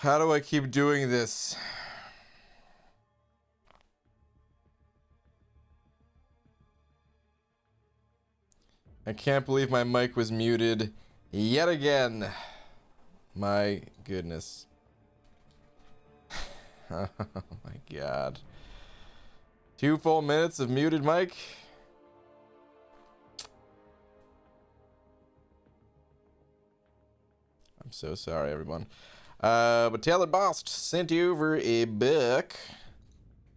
How do I keep doing this? I can't believe my mic was muted yet again. My goodness. Oh my god. 2 full minutes of muted mic? I'm so sorry, everyone. But Taylor Bost sent you over a book.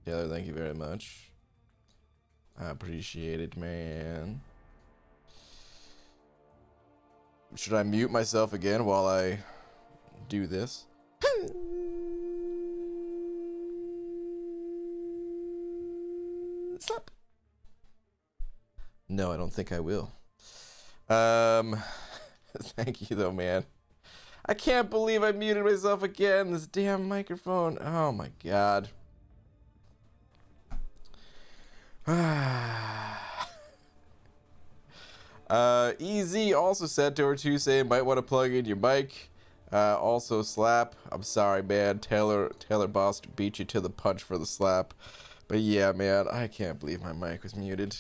Taylor, thank you very much. I appreciate it, man. Should I mute myself again while I do this? Slap. No, I don't think I will. Thank you though, man. I can't believe I muted myself again. This damn microphone. Oh my god. EZ also said to her too, saying might want to plug in your mic. Also slap. I'm sorry, man. Taylor Bost beat you to the punch for the slap. But yeah, man, I can't believe my mic was muted.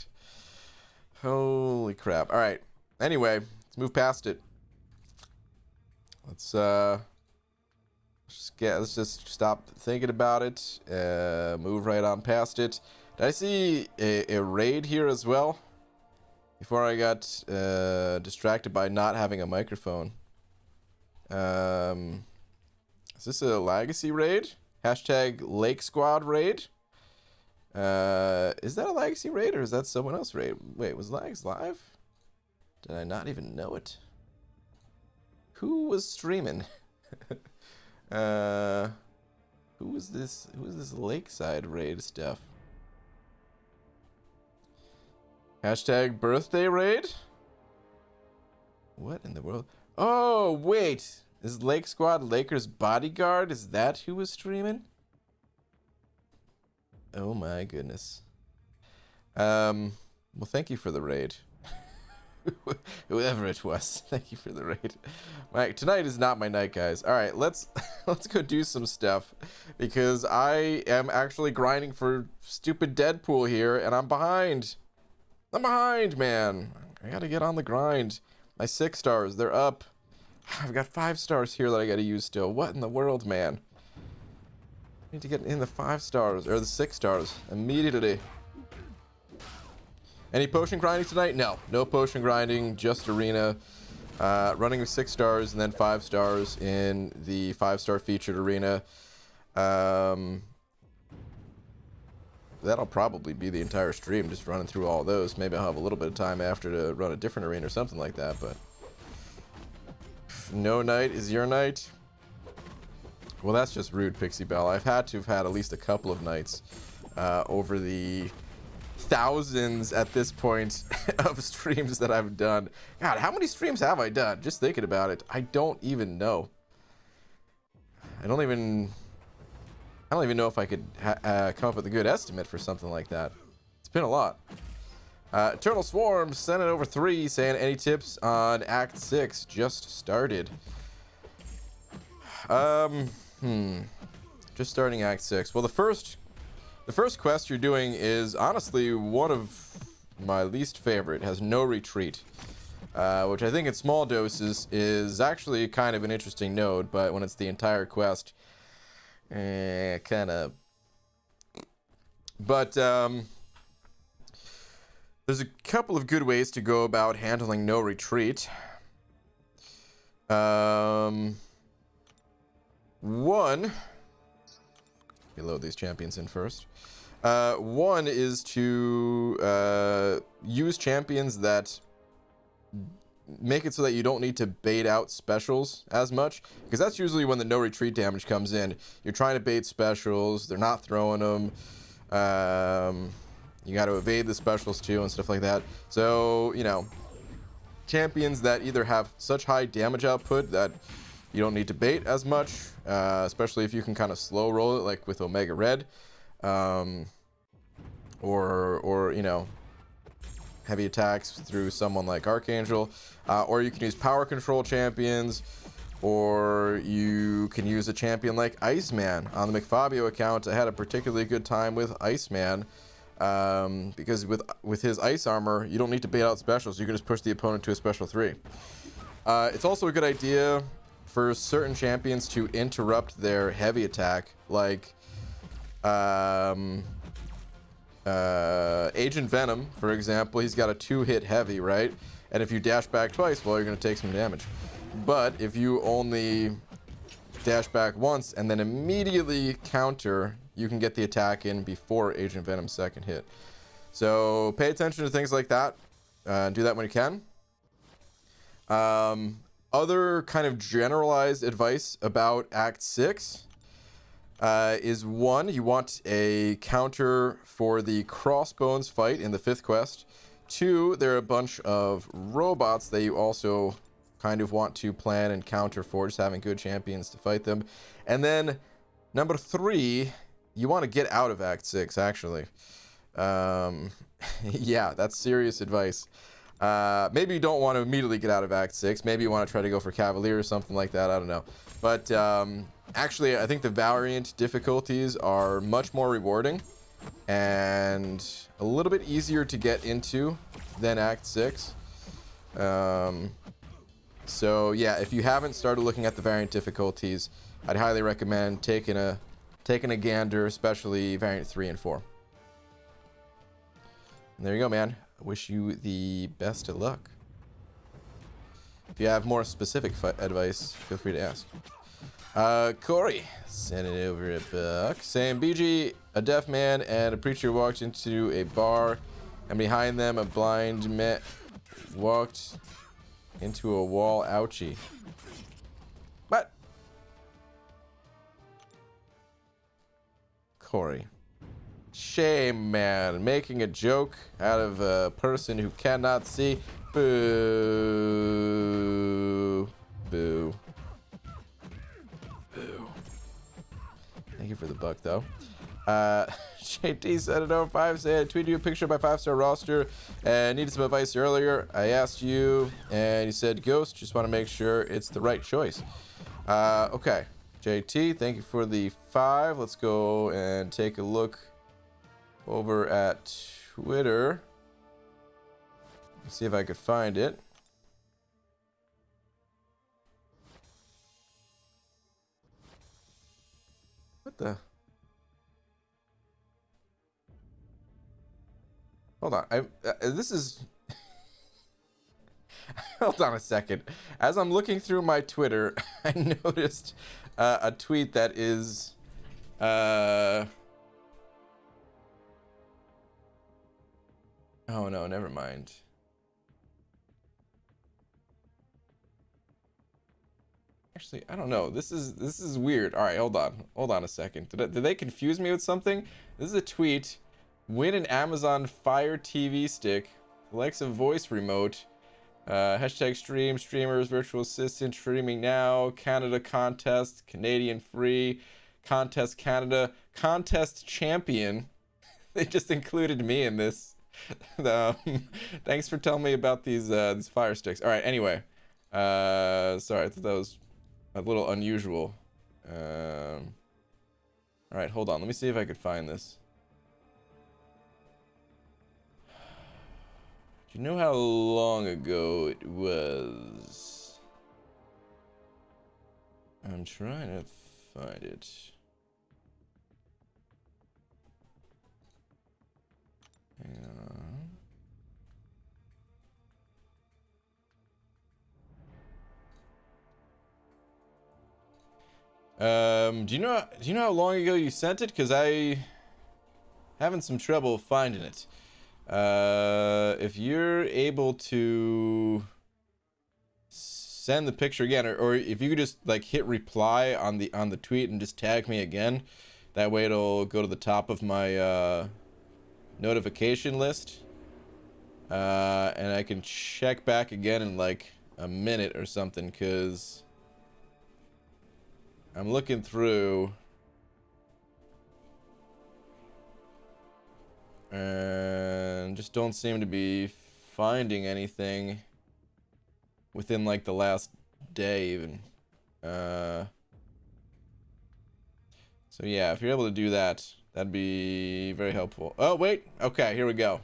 Holy crap. All right. Anyway, let's move past it. Let's just stop thinking about it. Move right on past it. Did I see a raid here as well? Before I got distracted by not having a microphone. Is this a legacy raid? Hashtag Lake Squad raid? Is that a legacy raid or is that someone else raid? Wait, was Lags live? Did I not even know it? Who was streaming? Who was this? Who is this Lakeside raid stuff? Hashtag birthday raid? What in the world? Oh, wait. Is Lake Squad Lakers bodyguard? Is that who was streaming? Oh my goodness. Well, thank you for the raid. Whoever it was, thank you for the raid. Mike, tonight is not my night, guys. All right, let's go do some stuff because I am actually grinding for stupid Deadpool here, and I'm behind. I'm behind, man. I gotta get on the grind. My 6 stars, they're up. I've got 5 stars here that I gotta use still. What in the world, man? I need to get in the 5 stars or the 6 stars immediately. Any potion grinding tonight? No potion grinding, just arena. Running with 6 stars and then 5 stars in the 5-star featured arena. That'll probably be the entire stream, just running through all those. Maybe I'll have a little bit of time after to run a different arena or something like that, but no night is your night. Well, that's just rude, Pixie Bell. I've had to have had at least a couple of nights over the thousands at this point of streams that I've done. God, how many streams have I done? Just thinking about it, I don't even know. I don't even know if I could come up with a good estimate for something like that. It's been a lot. Eternal Swarm sent it over 3, saying any tips on Act 6 just started. Just starting Act 6. Well, the first quest you're doing is honestly one of my least favorite. It has no retreat, which I think in small doses is actually kind of an interesting node, but when it's the entire quest, kind of. But there's a couple of good ways to go about handling no retreat. One, load these champions in first. One is to use champions that make it so that you don't need to bait out specials as much, because that's usually when the no retreat damage comes in. You're trying to bait specials, they're not throwing them. You got to evade the specials too and stuff like that. So, you know, champions that either have such high damage output that you don't need to bait as much, especially if you can kind of slow roll it, like with Omega Red, or you know, heavy attacks through someone like Archangel, or you can use power control champions, or you can use a champion like Iceman. On the McFabio account, I had a particularly good time with Iceman, because with his ice armor, you don't need to bait out specials. You can just push the opponent to a special 3. It's also a good idea for certain champions to interrupt their heavy attack, like Agent Venom, for example. He's got a 2-hit heavy, right? And if you dash back twice, well, you're going to take some damage. But if you only dash back once and then immediately counter, you can get the attack in before Agent Venom's second hit. So pay attention to things like that. Do that when you can. Other kind of generalized advice about Act 6 is 1, you want a counter for the Crossbones fight in the 5th quest. 2, there are a bunch of robots that you also kind of want to plan and counter for, just having good champions to fight them. And then number 3, you want to get out of Act 6, actually. Yeah, that's serious advice. Maybe you don't want to immediately get out of Act 6. Maybe you want to try to go for Cavalier or something like that. I don't know. But actually, I think the variant difficulties are much more rewarding and a little bit easier to get into than Act 6. So yeah, if you haven't started looking at the variant difficulties, I'd highly recommend taking a gander, especially variant 3 and 4. And there you go, man. I wish you the best of luck. If you have more specific advice, feel free to ask. Corey sent it over a buck saying, BG, a deaf man and a preacher walked into a bar, and behind them a blind man walked into a wall. Ouchie. What? Corey. Shame, man. Making a joke out of a person who cannot see. Boo. Boo. Boo. Thank you for the buck, though. JT705 said, I tweeted you a picture of my 5-star roster and needed some advice earlier. I asked you, and you said Ghost. Just want to make sure it's the right choice. Okay. JT, thank you for the 5. Let's go and take a look over at Twitter. Let's see if I could find it. What the? Hold on. This is... Hold on a second. As I'm looking through my Twitter, I noticed a tweet that is... Oh no, never mind. Actually, I don't know. This is weird. All right, hold on a second. Did they confuse me with something? This is a tweet. Win an Amazon Fire TV stick. Alexa voice remote. Hashtag stream, streamers, virtual assistant, streaming now. Canada contest, Canadian free. Contest Canada, contest champion. They just included me in this. Thanks for telling me about these fire sticks. All right, anyway. Sorry, I thought that was a little unusual. All right, hold on. Let me see if I could find this. Do you know how long ago it was? I'm trying to find it. Hang on. Do you know how long ago you sent it? Because I having some trouble finding it. If you're able to send the picture again, or if you could just like hit reply on the tweet and just tag me again, that way it'll go to the top of my notification list, and I can check back again in like a minute or something, because I'm looking through and just don't seem to be finding anything within like the last day even. So yeah, if you're able to do that, that'd be very helpful. Oh, wait. Okay, here we go.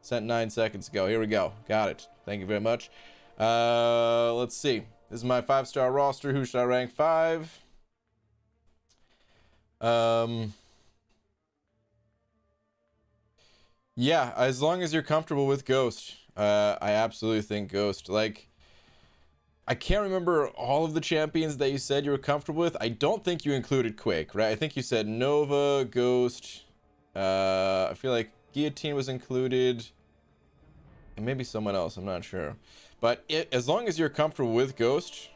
Sent 9 seconds ago. Here we go. Got it. Thank you very much. Let's see. This is my 5-star roster. Who should I rank 5? Yeah, as long as you're comfortable with Ghost. I absolutely think Ghost. Like, I can't remember all of the champions that you said you were comfortable with. I don't think you included Quake, right? I think you said Nova, Ghost. I feel like Guillotine was included. And maybe someone else, I'm not sure. But as long as you're comfortable with Ghost,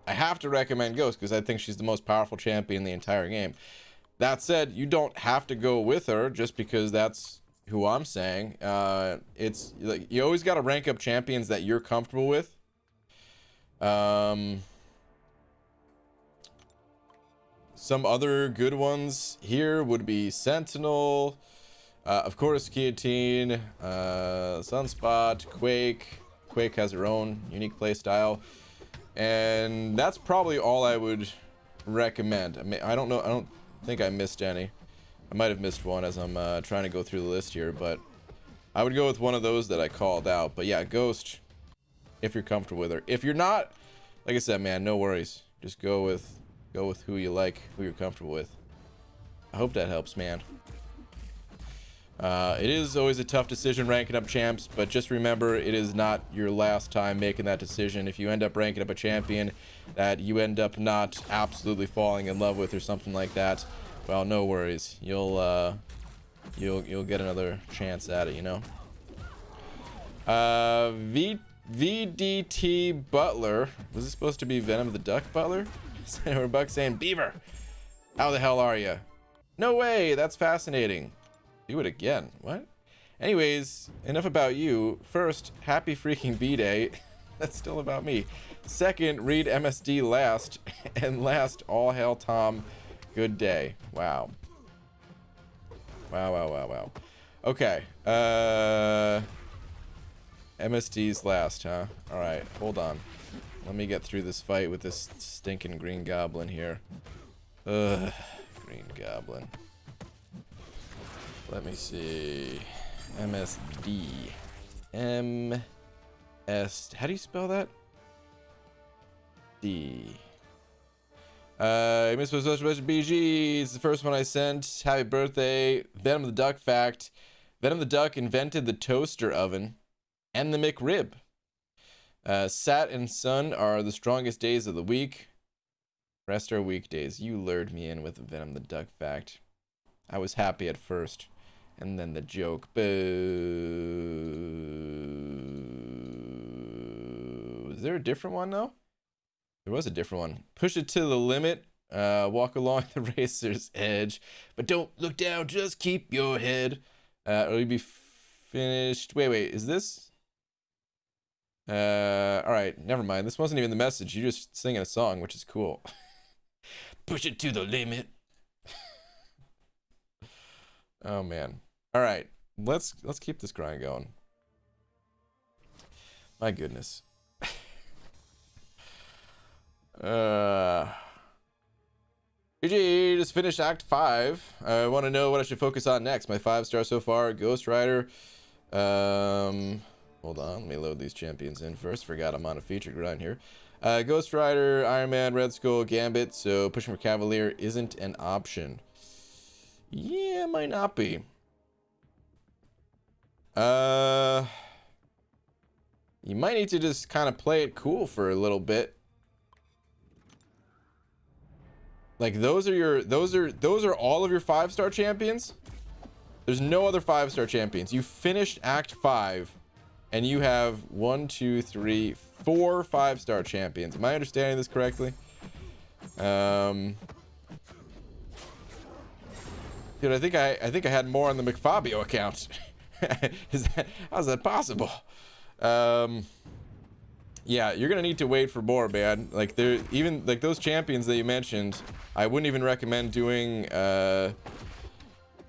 I have to recommend Ghost because I think she's the most powerful champion in the entire game. That said, you don't have to go with her just because that's who I'm saying. It's like you always got to rank up champions that you're comfortable with. Some other good ones here would be Sentinel, of course Guillotine, Sunspot, Quake. Quake has her own unique play style, and that's probably all I would recommend. I mean, I don't think I missed any. I might have missed one as I'm trying to go through the list here, but I would go with one of those that I called out. But yeah, Ghost, if you're comfortable with her. If you're not, like I said, man, no worries. Just go with who you like, who you're comfortable with. I hope that helps, man. It is always a tough decision ranking up champs, but just remember, it is not your last time making that decision. If you end up ranking up a champion that you end up not absolutely falling in love with or something like that, well, no worries. You'll get another chance at it, you know. VDT Butler. Was it supposed to be Venom the Duck Butler? Or Buck saying, Beaver, how the hell are you? No way, that's fascinating. Do it again. What? Anyways, enough about you. First, happy freaking B-Day. That's still about me. Second, read MSD last. And last, all hail Tom. Good day. Wow. Wow. Okay. MSD's last, huh? Alright, hold on. Let me get through this fight with this stinking green goblin here. Ugh, green goblin. Let me see. MSD. How do you spell that? D. Miss BG. It's the first one I sent. Happy birthday. Venom the Duck fact. Venom the Duck invented the toaster oven and the McRib. Sat and Sun are the strongest days of the week. Rest are weekdays. You lured me in with the Venom the Duck fact. I was happy at first. And then the joke. Boo. Is there a different one though? There was a different one. Push it to the limit. Walk along the racer's edge. But don't look down. Just keep your head. Or you'll be finished. Wait. Is this? Alright, never mind. This wasn't even the message. You're just singing a song, which is cool. Push it to the limit. Oh man. Alright, let's keep this grind going. My goodness. GG, just finished Act 5. I want to know what I should focus on next. My 5-star so far, Ghost Rider. Hold on, let me load these champions in first. Forgot I'm on a feature grind here. Ghost Rider, Iron Man, Red Skull, Gambit. So pushing for Cavalier isn't an option. Yeah, might not be. You might need to just kind of play it cool for a little bit. Like those are all of your 5-star champions? There's no other 5-star champions. You finished Act 5 and you have 1, 2, 3, 4 5-star champions. Am I understanding this correctly? Dude, I think I had more on the McFabio account. How's that possible? Yeah, you're gonna need to wait for more, man. Like even like those champions that you mentioned, I wouldn't even recommend doing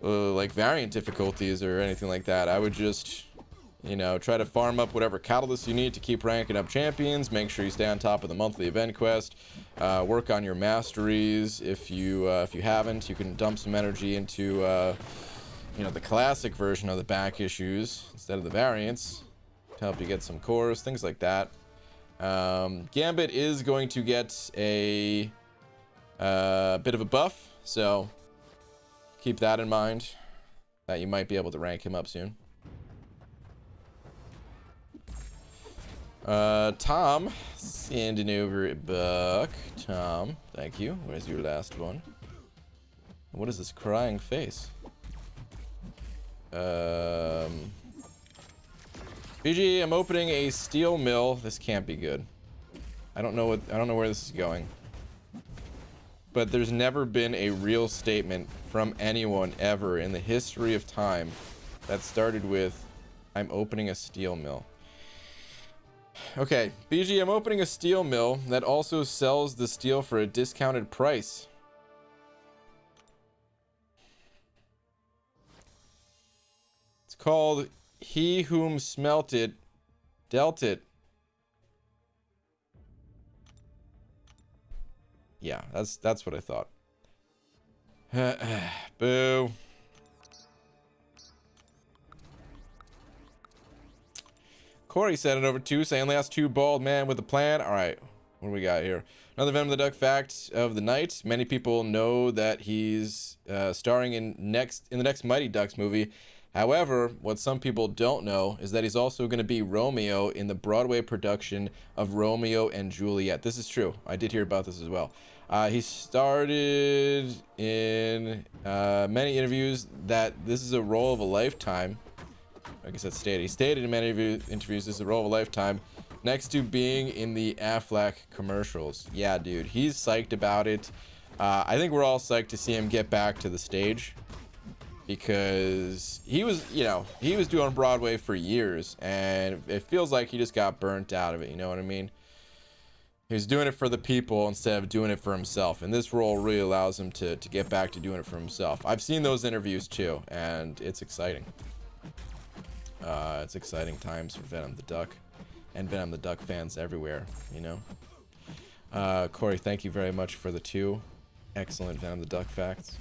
like variant difficulties or anything like that. I would just You know, try to farm up whatever catalysts you need to keep ranking up champions. Make sure you stay on top of the monthly event quest. Work on your masteries. If you haven't, you can dump some energy into you know, the classic version of the back issues instead of the variants to help you get some cores, things like that. Gambit is going to get a bit of a buff, so keep that in mind, that you might be able to rank him up soon. Tom, sending over a buck. Tom, thank you. Where's your last one? What is this crying face? BG, I'm opening a steel mill. This can't be good. I don't know where this is going. But there's never been a real statement from anyone ever in the history of time that started with, I'm opening a steel mill. Okay, BG, I'm opening a steel mill that also sells the steel for a discounted price. It's called He Whom Smelt It, Dealt It. Yeah, that's what I thought. Boo. Corey sent it over too, saying last two bald man with a plan. All right, what do we got here? Another Venom the Duck fact of the night. Many people know that he's starring in the next Mighty Ducks movie. However, what some people don't know is that he's also going to be Romeo in the Broadway production of Romeo and Juliet. This is true. I did hear about this as well. He started in many interviews that this is a role of a lifetime. I guess that's stated. He stated in many interviews this is a role of a lifetime, next to being in the Affleck commercials. Yeah, dude, he's psyched about it. I think we're all psyched to see him get back to the stage, because he was, you know, he was doing Broadway for years, and it feels like he just got burnt out of it. You know what I mean? He was doing it for the people instead of doing it for himself, and this role really allows him to get back to doing it for himself. I've seen those interviews too, and it's exciting. It's exciting times for Venom the Duck and Venom the Duck fans everywhere, you know. Corey, thank you very much for the 2 excellent Venom the Duck facts.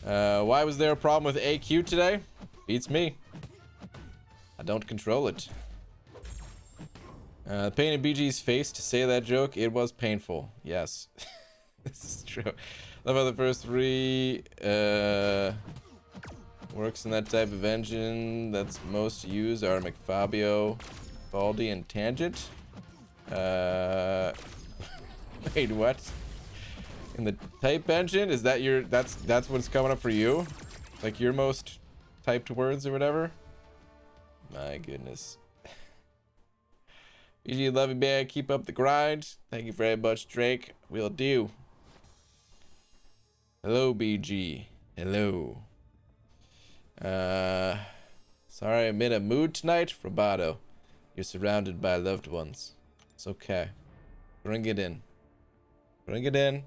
Why was there a problem with AQ today? Beats me. I don't control it. Pain in BG's face to say that joke. It was painful. Yes. This is true. Love how the first 3 works in that type of engine that's most used are McFabio, Baldi, and Tangent. Wait, what? In the type engine? Is that your that's what's coming up for you? Like your most typed words or whatever? My goodness. BG, love you, man. Keep up the grind. Thank you very much, Drake. Will do. Hello, BG. Hello. Sorry I'm in a mood tonight. Roboto, you're surrounded by loved ones. It's okay. Bring it in. Bring it in.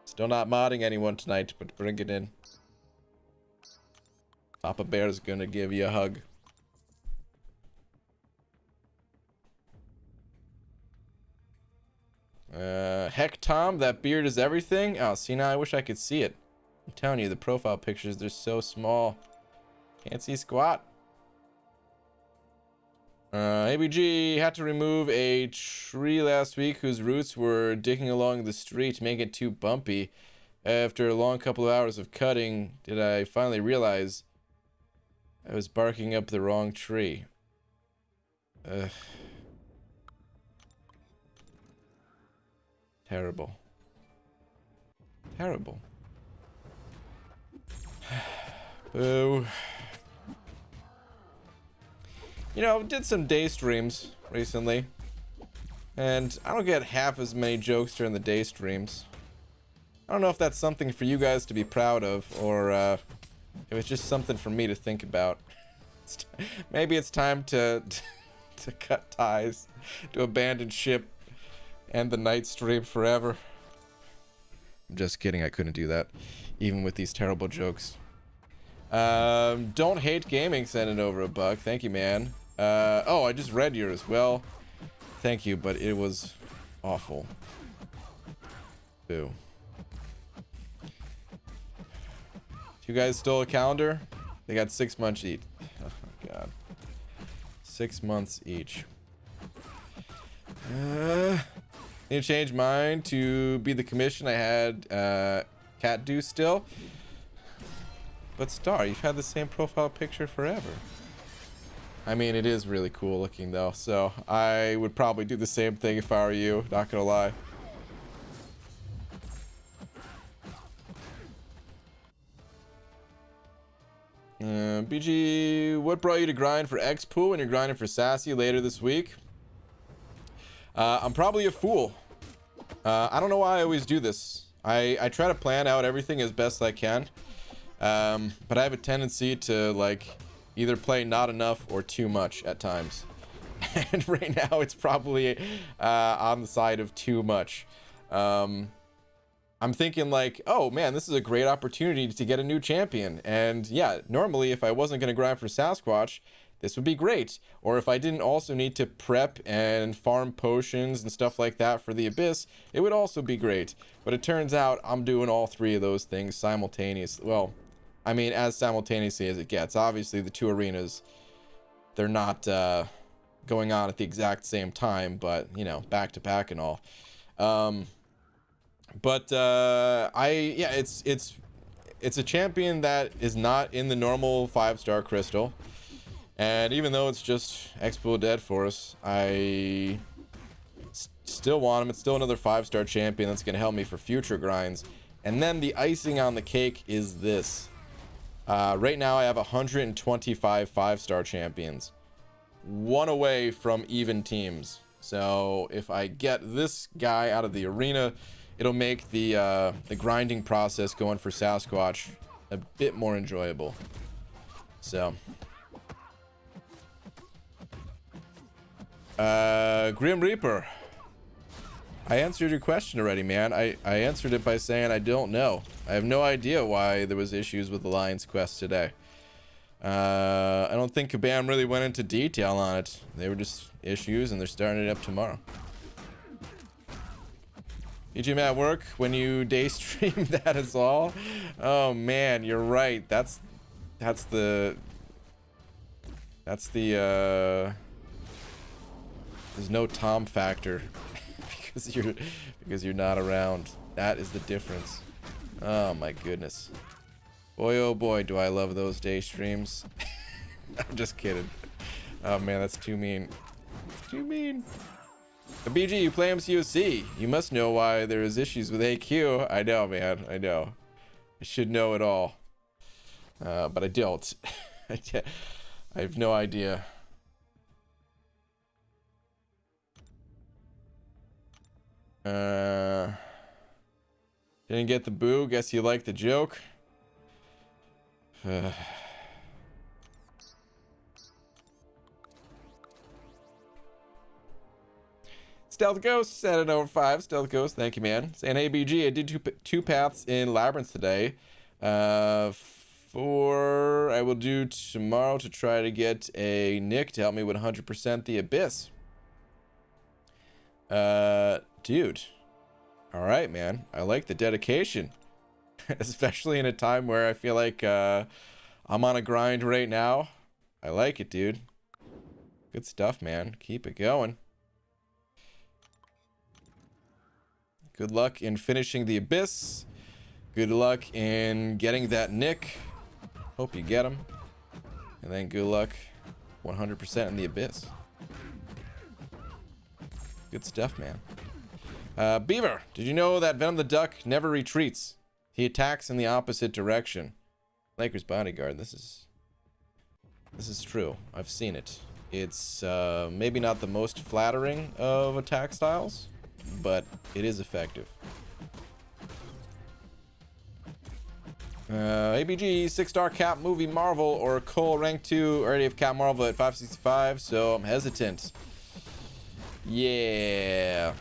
Still not modding anyone tonight, but bring it in. Papa Bear's gonna give you a hug. Heck, Tom, that beard is everything. Oh, see, now I wish I could see it. I'm telling you, the profile pictures, they're so small. Can't see squat. ABG had to remove a tree last week whose roots were digging along the street, making it too bumpy. After a long couple of hours of cutting, did I finally realize I was barking up the wrong tree. Ugh. Terrible. Terrible. Boo. You know, did some day streams recently, and I don't get half as many jokes during the day streams. I don't know if that's something for you guys to be proud of, or if it's just something for me to think about. Maybe it's time to cut ties, to abandon ship, and the night stream forever. I'm just kidding, I couldn't do that, even with these terrible jokes. Don't hate gaming sending over a buck. Thank you, man. Oh, I just read yours. Well, thank you, but it was awful. Boo. You guys stole a calendar? They got 6 months each. Oh my god. 6 months each. Need to change mine to be the commission I had Cat do still. But Star, you've had the same profile picture forever. I mean, it is really cool looking though, so I would probably do the same thing if I were you, not gonna lie. BG, what brought you to grind for Xpool when you're grinding for Sassy later this week? I'm probably a fool. I don't know why I always do this. I try to plan out everything as best I can. But I have a tendency to like either play not enough or too much at times. And right now it's probably on the side of too much. I'm thinking like, oh man, this is a great opportunity to get a new champion. And yeah, normally if I wasn't going to grind for Sasquatch, this would be great. Or if I didn't also need to prep and farm potions and stuff like that for the Abyss, it would also be great. But it turns out I'm doing all three of those things simultaneously. Well, I mean, as simultaneously as it gets. Obviously, the two arenas, they're not going on at the exact same time, but, you know, back to back and all. Yeah, it's a champion that is not in the normal 5-star crystal. And even though it's just Xpool Dead Force, I still want him. It's still another 5-star champion that's going to help me for future grinds. And then the icing on the cake is this. Right now I have 125 5-star champions. One away from even teams. So if I get this guy out of the arena, it'll make the grinding process going for Sasquatch a bit more enjoyable. So... Grim Reaper, I answered your question already, man. I answered it by saying I don't know. I have no idea why there was issues with the Lion's Quest today. I don't think Kabam really went into detail on it. They were just issues and they're starting it up tomorrow. EGM at work when you day stream, that is all. Oh man, you're right. That's the there's no Tom factor because you're not around. That is the difference. Oh my goodness. Boy oh boy, do I love those day streams. I'm just kidding. Oh man, that's too mean. It's too mean. BG, you play MCOC. You must know why there is issues with AQ. I know, man. I know. I should know it all. But I don't. I have no idea. Didn't get the boo. Guess you like the joke. Stealth Ghost said it over 5. Stealth Ghost, thank you, man. Saying ABG, I did two paths in Labyrinth today. 4 I will do tomorrow to try to get a Nick to help me with 100% the Abyss. Dude. All right, man. I like the dedication. Especially in a time where I feel like I'm on a grind right now. I like it, dude. Good stuff, man. Keep it going. Good luck in finishing the Abyss. Good luck in getting that Nick. Hope you get him. And then good luck 100% in the Abyss. Good stuff, man. Beaver, did you know that Venom the Duck never retreats? He attacks in the opposite direction. Lakers bodyguard, this is true. I've seen it. It's maybe not the most flattering of attack styles, but it is effective. ABG 6-star Cap movie Marvel or Cole rank 2. Already have Cap Marvel at 565, so I'm hesitant. Yeah.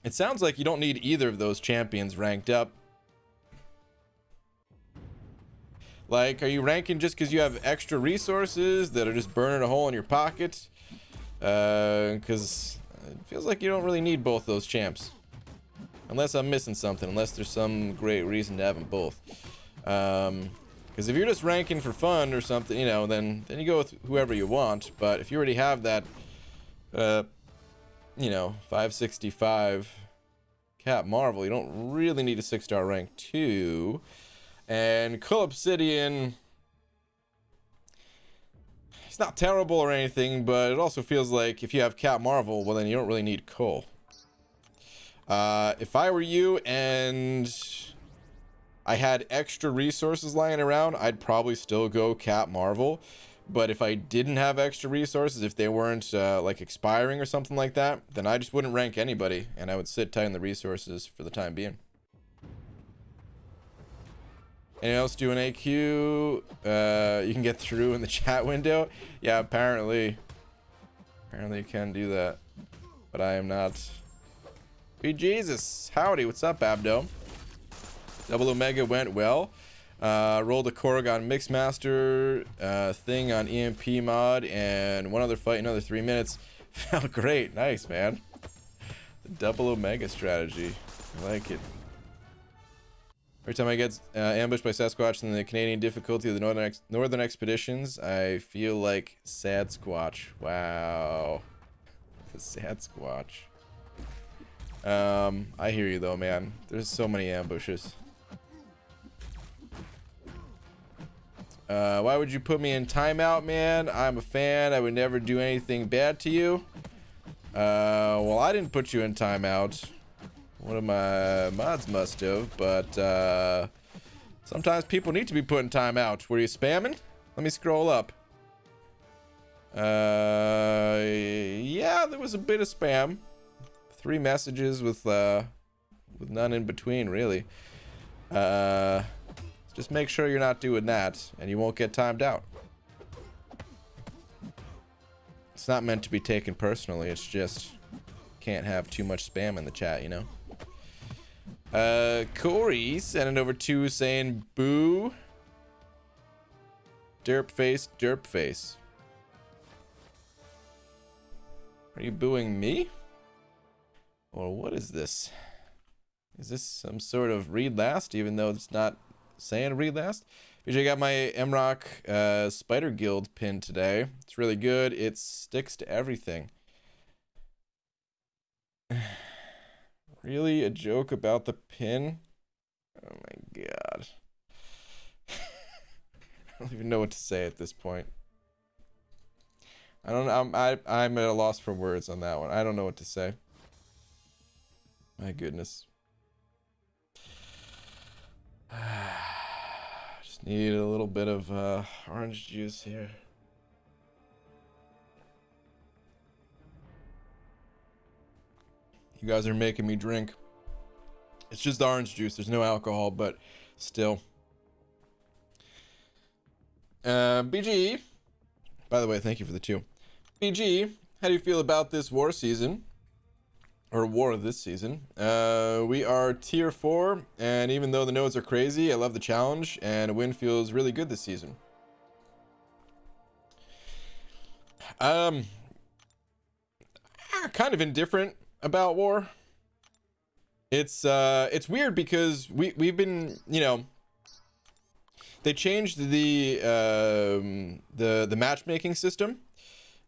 It sounds like you don't need either of those champions ranked up. Like, are you ranking just because you have extra resources that are just burning a hole in your pocket? Because it feels like you don't really need both those champs. Unless I'm missing something, unless there's some great reason to have them both. Because if you're just ranking for fun or something, you know, then you go with whoever you want. But if you already have that, you know, 565 Cap Marvel, you don't really need a 6-star rank 2. And Cull Obsidian, it's not terrible or anything, but it also feels like if you have Cap Marvel, well, then you don't really need Cull. If I were you and I had extra resources lying around, I'd probably still go Cap Marvel. But if I didn't have extra resources, if they weren't like expiring or something like that, then I just wouldn't rank anybody, and I would sit tight on the resources for the time being. Anyone else do an AQ? You can get through in the chat window. Yeah, apparently you can do that, but I am not. Be Jesus, howdy, what's up, Abdo? Double Omega went well. Rolled a Korg on Mixmaster, thing on EMP mod, and one other fight, another 3 minutes. Felt great, nice, man. The Double Omega strategy, I like it. Every time I get ambushed by Sasquatch in the Canadian difficulty of the Northern Expeditions, I feel like Sad Squatch. Wow, the Sad Squatch. I hear you though, man. There's so many ambushes. Why would you put me in timeout, man? I'm a fan. I would never do anything bad to you. Well, I didn't put you in timeout. One of my mods must have, but sometimes people need to be put in timeout. Were you spamming? Let me scroll up. Yeah, there was a bit of spam. 3 messages with none in between, really. Just make sure you're not doing that, and you won't get timed out. It's not meant to be taken personally. It's just can't have too much spam in the chat, you know. Corey sending over 2 saying boo. Derp face, derp face. Are you booing me? Or what is this? Is this some sort of read last, even though it's not saying read last? BJ got my MRock Spider Guild pin today. It's really good. It sticks to everything. Really? A joke about the pin? Oh my god. I don't even know what to say at this point. I don't know. I'm at a loss for words on that one. I don't know what to say. My goodness. Just need a little bit of orange juice here. You guys are making me drink. It's just orange juice. There's no alcohol, but still. BG. By the way, thank you for the 2. BG, how do you feel about this war season? Or war this season. We are tier 4, and even though the nodes are crazy, I love the challenge, and a win feels really good this season. Kind of indifferent about war. It's weird because we've been, you know, they changed the matchmaking system,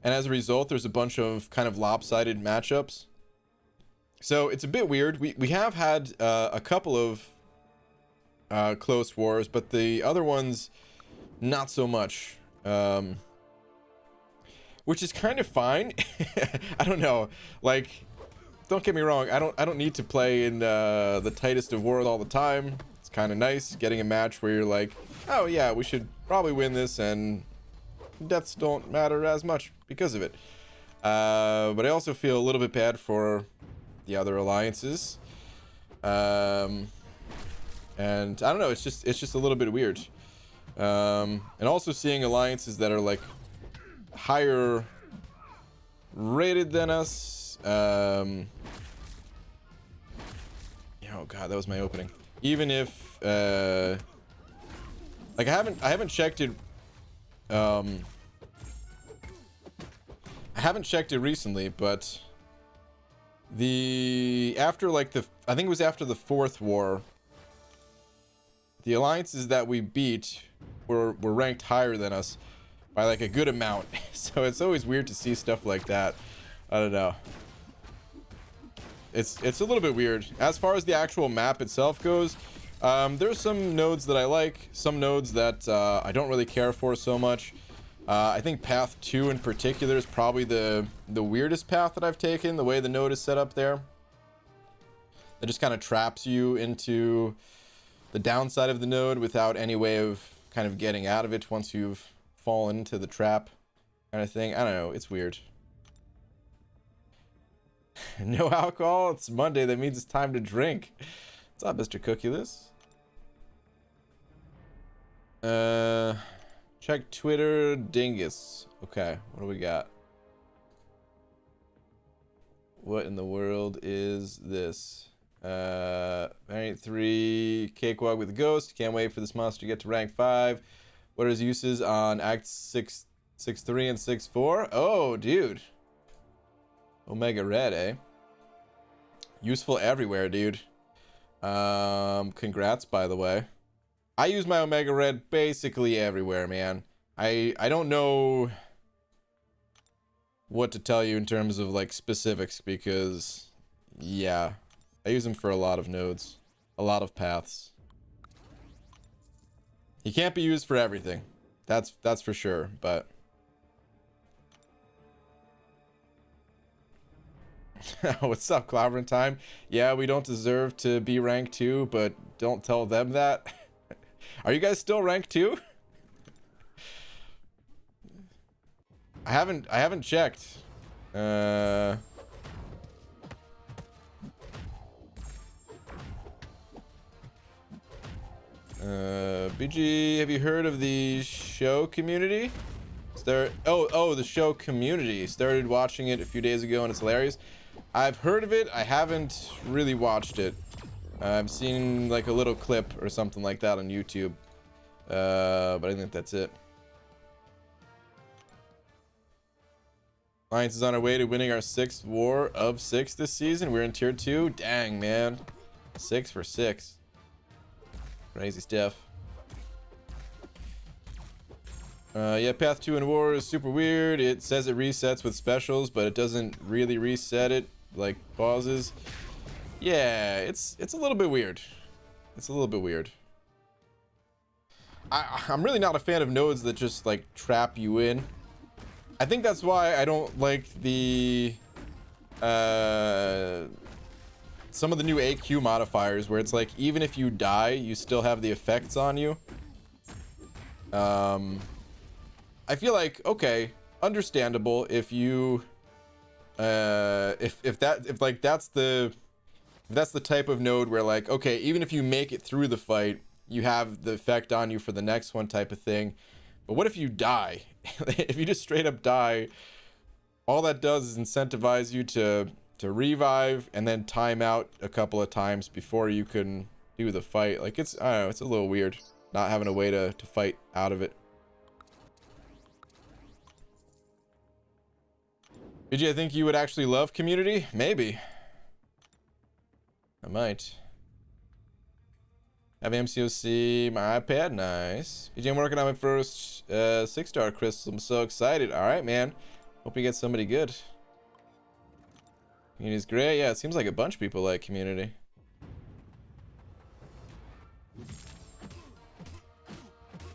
and as a result, there's a bunch of kind of lopsided matchups. So it's a bit weird. We have had a couple of close wars, but the other ones not so much, which is kind of fine. I don't know, like, don't get me wrong, I don't need to play in the tightest of war all the time. It's kind of nice getting a match where you're like, oh yeah, we should probably win this, and deaths don't matter as much because of it. But I also feel a little bit bad for the other alliances, and I don't know, it's just a little bit weird, and also seeing alliances that are like higher rated than us. Oh god, that was my opening. Even if like Like I haven't checked it. I haven't checked it recently, but after like I think it was after the 4th war, the alliances that we beat were ranked higher than us by like a good amount. So it's always weird to see stuff like that. I don't know. It's a little bit weird. As far as the actual map itself goes, there's some nodes that I like, some nodes that I don't really care for so much. I think path 2 in particular is probably the weirdest path that I've taken, the way the node is set up there. It just kind of traps you into the downside of the node without any way of kind of getting out of it once you've fallen into the trap kind of thing. I don't know, it's weird. No alcohol? It's Monday, that means it's time to drink. What's up, Mr. Cookulus? Check Twitter dingus. Okay, what do we got? What in the world is this? Variant 3 cakewalk with a ghost. Can't wait for this monster to get to rank 5. What are his uses on Act 6, 6.3 and 6.4? Oh, dude. Omega Red, eh? Useful everywhere, dude. Congrats, by the way. I use my Omega Red basically everywhere, man. I don't know what to tell you in terms of like specifics, because yeah, I use them for a lot of nodes, a lot of paths. He can't be used for everything. That's for sure, but what's up, Clobbering Time? Yeah, we don't deserve to be rank 2, but don't tell them that. Are you guys still rank 2? I haven't checked. BG, have you heard of the show Community? The show Community. Started watching it a few days ago and it's hilarious. I've heard of it. I haven't really watched it. I've seen like a little clip or something like that on YouTube. But I think that's it. Alliance is on our way to winning our 6th war of 6 this season. We're in tier 2. Dang, man. 6 for 6. Crazy stuff. Yeah, path 2 in war is super weird. It says it resets with specials, but it doesn't really reset it, like pauses. Yeah, it's a little bit weird. It's a little bit weird. I'm really not a fan of nodes that just like trap you in. I think that's why I don't like the some of the new AQ modifiers, where it's like even if you die, you still have the effects on you. I feel like, okay, understandable if you if that's the type of node where like, okay, even if you make it through the fight, you have the effect on you for the next one type of thing. But what if you die? If you just straight up die, all that does is incentivize you to revive and then time out a couple of times before you can do the fight. Like, it's, I don't know, it's a little weird not having a way to fight out of it. Did you think you would actually love Community? Maybe. I might. Have MCOC, my iPad, nice. BJ, I'm working on my first 6-star crystal. I'm so excited. All right, man. Hope you get somebody good. Community's great. Yeah, it seems like a bunch of people like Community.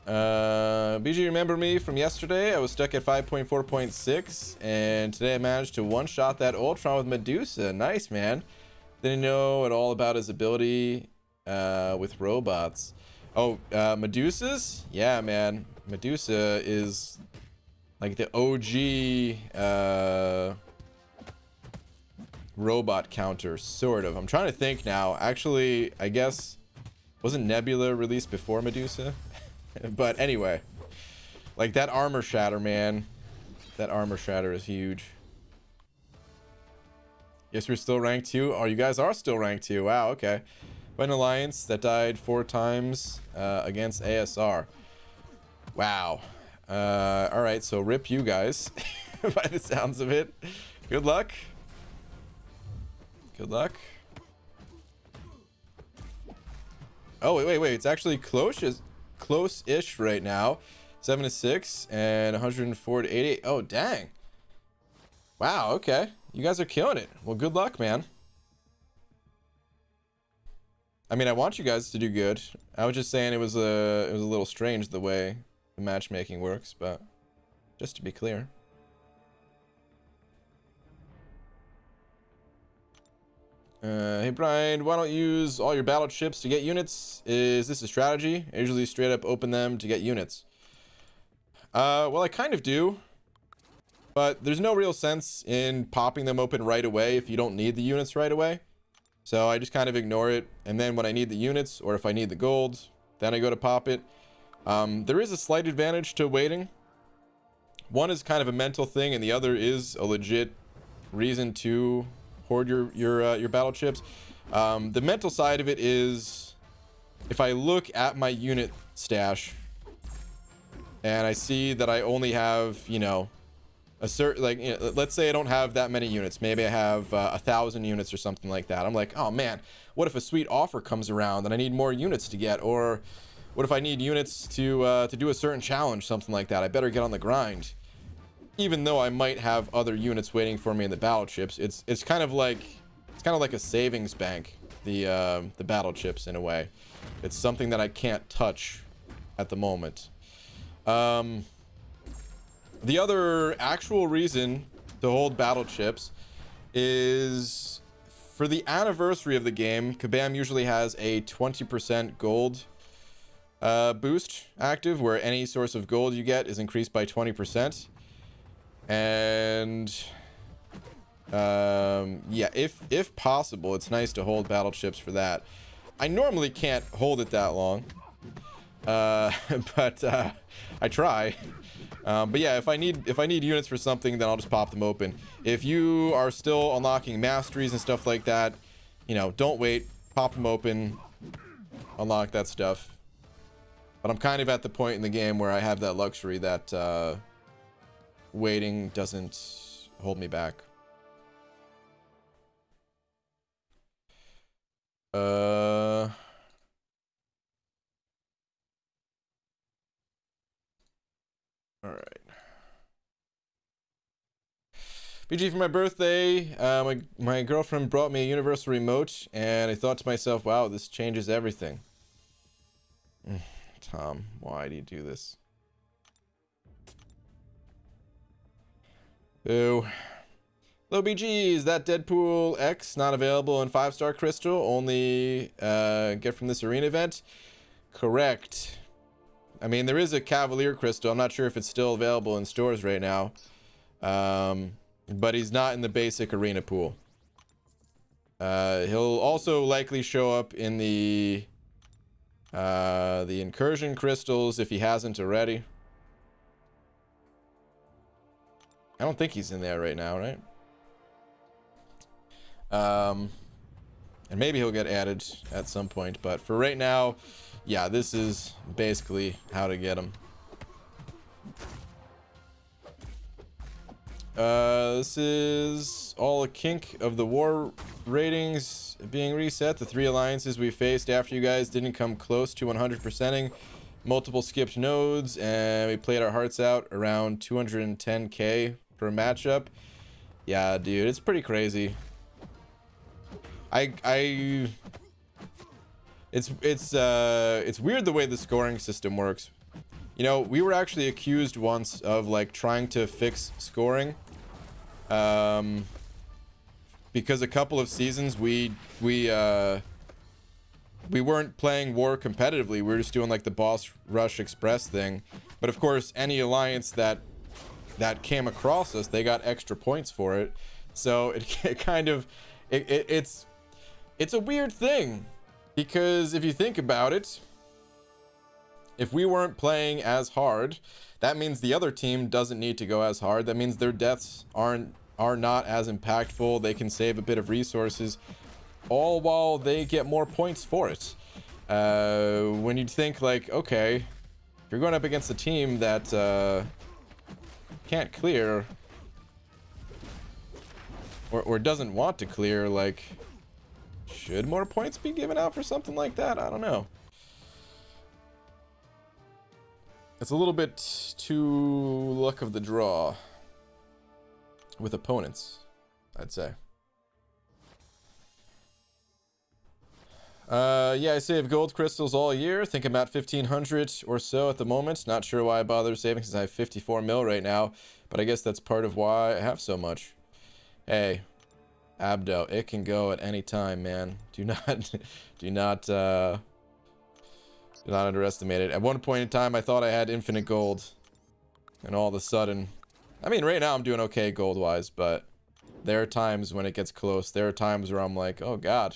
BG, remember me from yesterday? I was stuck at 5.4.6, and today I managed to one-shot that Ultron with Medusa. Nice, man. Didn't know at all about his ability with robots. Oh, Medusas? Yeah, man. Medusa is like the OG robot counter, sort of. I'm trying to think now. Actually, I guess, wasn't Nebula released before Medusa? But anyway, like that armor shatter, man. That armor shatter is huge. Yes, we're still ranked 2. Oh, you guys are still ranked 2. Wow, okay. An alliance that died 4 times against ASR. Wow. All right, so rip you guys by the sounds of it. Good luck. Good luck. Oh, wait. It's actually close-ish right now. 7-6 and 104 to 88. Oh, dang. Wow, okay. You guys are killing it. Well, good luck, man. I mean, I want you guys to do good. I was just saying it was a little strange the way the matchmaking works, but just to be clear. Hey Brian, why don't you use all your battle chips to get units? Is this a strategy? I usually straight up open them to get units. Well, I kind of do, but there's no real sense in popping them open right away if you don't need the units right away. So I just kind of ignore it, and then when I need the units, or if I need the gold, then I go to pop it. There is a slight advantage to waiting. One is kind of a mental thing, and the other is a legit reason to hoard your battle chips. The mental side of it is, if I look at my unit stash, and I see that I only have, you know, a certain, like, you know, let's say I don't have that many units, maybe I have 1,000 units or something like that. I'm like, oh man, what if a sweet offer comes around and I need more units to get? Or what if I need units to do a certain challenge, something like that? I better get on the grind. Even though I might have other units waiting for me in the battle chips, it's kind of like a savings bank, the battle chips, in a way. It's something that I can't touch at the moment. The other actual reason to hold battle chips is for the anniversary of the game. Kabam usually has a 20% gold boost active, where any source of gold you get is increased by 20%. And yeah, if possible, it's nice to hold battle chips for that. I normally can't hold it that long, but I try. But yeah, if I need units for something, then I'll just pop them open. If you are still unlocking masteries and stuff like that, you know, don't wait, pop them open, unlock that stuff. But I'm kind of at the point in the game where I have that luxury that waiting doesn't hold me back. All right. BG, for my birthday, my girlfriend brought me a universal remote, and I thought to myself, wow, this changes everything. Tom, why do you do this? Ooh. Hello, BG, is that Deadpool X not available in 5-star crystal? Only get from this arena event? Correct. I mean, there is a Cavalier crystal. I'm not sure if it's still available in stores right now. But he's not in the basic arena pool. He'll also likely show up in the incursion crystals if he hasn't already. I don't think he's in there right now, right? And maybe he'll get added at some point, but for right now, yeah, this is basically how to get him. This is all a kink of the war ratings being reset. The 3 alliances we faced after you guys didn't come close to 100%ing. Multiple skipped nodes, and we played our hearts out around 210k per matchup. Yeah, dude, it's pretty crazy. It's weird the way the scoring system works. You know, we were actually accused once of like trying to fix scoring, because a couple of seasons we weren't playing war competitively. We were just doing like the boss rush express thing. But of course, any alliance that came across us, they got extra points for it. So it kind of it's a weird thing, because if you think about it, if we weren't playing as hard, that means the other team doesn't need to go as hard. That means their deaths are not as impactful. They can save a bit of resources, all while they get more points for it. When you think like, okay, If you're going up against a team that can't clear or doesn't want to clear, like, should more points be given out for something like that? I don't know. It's a little bit too luck of the draw with opponents, I'd say. Yeah, I save gold crystals all year. Think I'm at 1,500 or so at the moment. Not sure why I bother saving since I have 54 mil right now, but I guess that's part of why I have so much. Hey, Abdo, it can go at any time, man. Do not underestimate it. At one point in time, I thought I had infinite gold, and all of a sudden, I mean, right now I'm doing okay gold-wise, but there are times when it gets close. There are times where I'm like, oh god,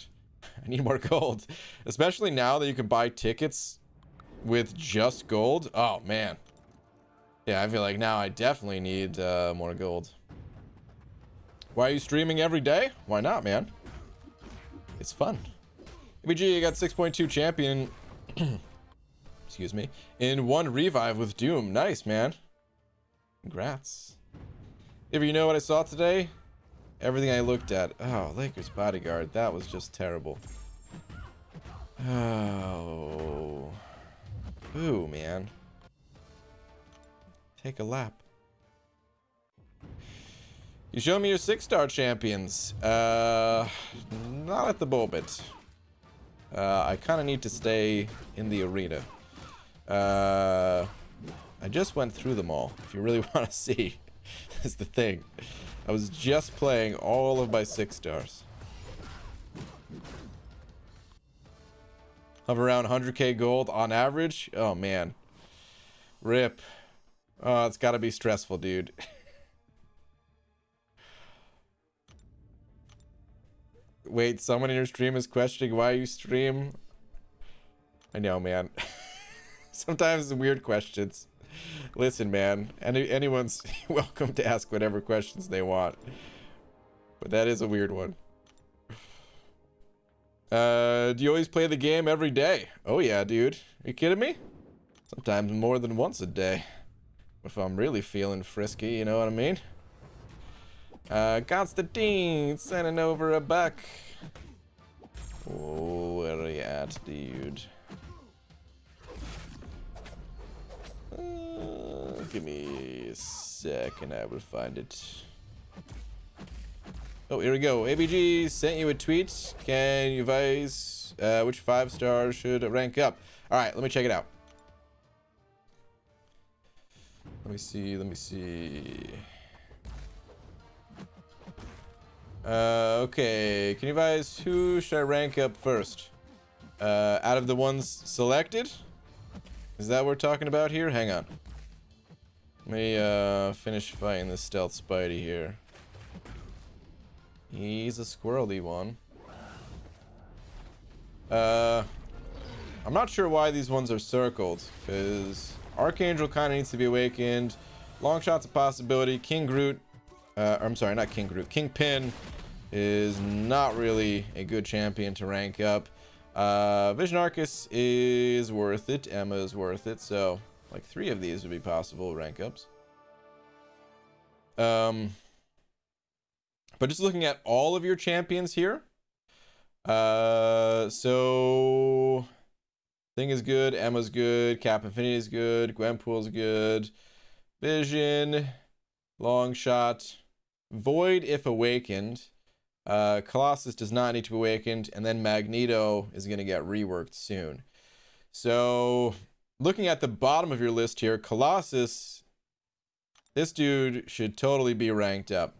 I need more gold. Especially now that you can buy tickets with just gold. Oh man, yeah, I feel like now I definitely need more gold. Why are you streaming every day? Why not, man? It's fun. BG, you got 6.2 champion. Excuse me. In one revive with Doom. Nice, man. Congrats. If you know what I saw today, everything I looked at. Oh, Lakers bodyguard. That was just terrible. Oh. Ooh, man. Take a lap. You show me your 6-star champions. Not at the moment. I kind of need to stay in the arena. I just went through them all, if you really want to see. That's the thing. I was just playing all of my 6-stars. Of around 100k gold on average. Oh, man. Rip. Oh, it's got to be stressful, dude. Wait, someone in your stream is questioning why you stream? I know, man. Sometimes the weird questions. Listen, man. Anyone's welcome to ask whatever questions they want. But that is a weird one. Do you always play the game every day? Oh yeah, dude. Are you kidding me? Sometimes more than once a day. If I'm really feeling frisky, you know what I mean? Constantine sending over a buck. Oh, where are you at, dude? Give me a second, I will find it. Oh, here we go. ABG sent you a tweet. Can you advise which 5-star should rank up? Alright, let me check it out. Let me see. Okay. Can you advise who should I rank up first? Out of the ones selected? Is that what we're talking about here? Hang on. Let me finish fighting this stealth Spidey here. He's a squirrely one. I'm not sure why these ones are circled, because Archangel kind of needs to be awakened. Long shot's a possibility. King Groot, I'm sorry, not King Groot. Kingpin is not really a good champion to rank up. Vision Arcus is worth it. Emma is worth it. So, like 3 of these would be possible rank ups. But just looking at all of your champions here. So Thing is good, Emma's good, Cap Infinity is good, Gwenpool's good, Vision, Long Shot, Void if awakened. Colossus does not need to be awakened, and then Magneto is going to get reworked soon. So, looking at the bottom of your list here, Colossus, this dude should totally be ranked up.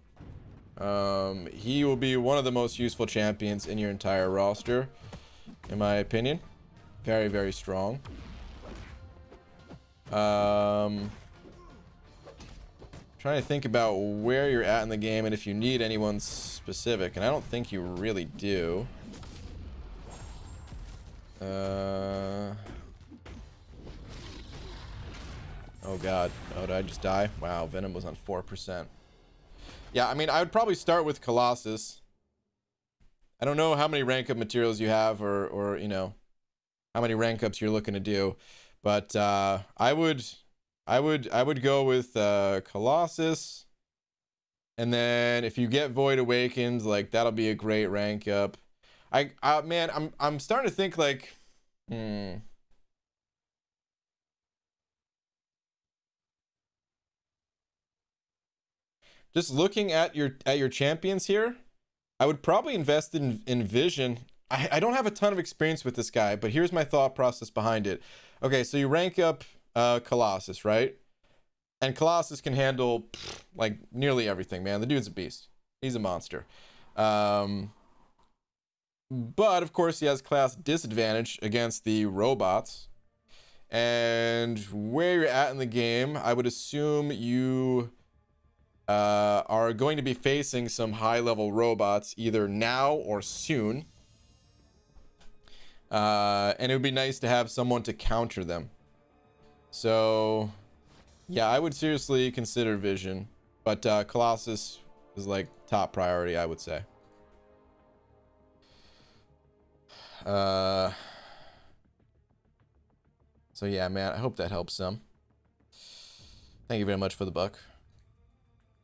He will be one of the most useful champions in your entire roster, in my opinion. Very, very strong. Trying to think about where you're at in the game and if you need anyone specific, and I don't think you really do. Oh god. Oh, did I just die? Wow, Venom was on 4%. Yeah, I mean, I would probably start with Colossus. I don't know how many rank up materials you have or you know, how many rank ups you're looking to do. But I would go with Colossus. And then if you get Void Awakens, like that'll be a great rank up. Man, I'm starting to think like just looking at your champions here, I would probably invest in Vision. I don't have a ton of experience with this guy, but here's my thought process behind it. Okay, so you rank up Colossus, right? And Colossus can handle like nearly everything, man. The dude's a beast. He's a monster. But of course he has class disadvantage against the robots. And where you're at in the game, I would assume you are going to be facing some high-level robots either now or soon. And it would be nice to have someone to counter them. So yeah, I would seriously consider Vision, but Colossus is like top priority, I would say. So yeah, man, I hope that helps some. Thank you very much for the buck.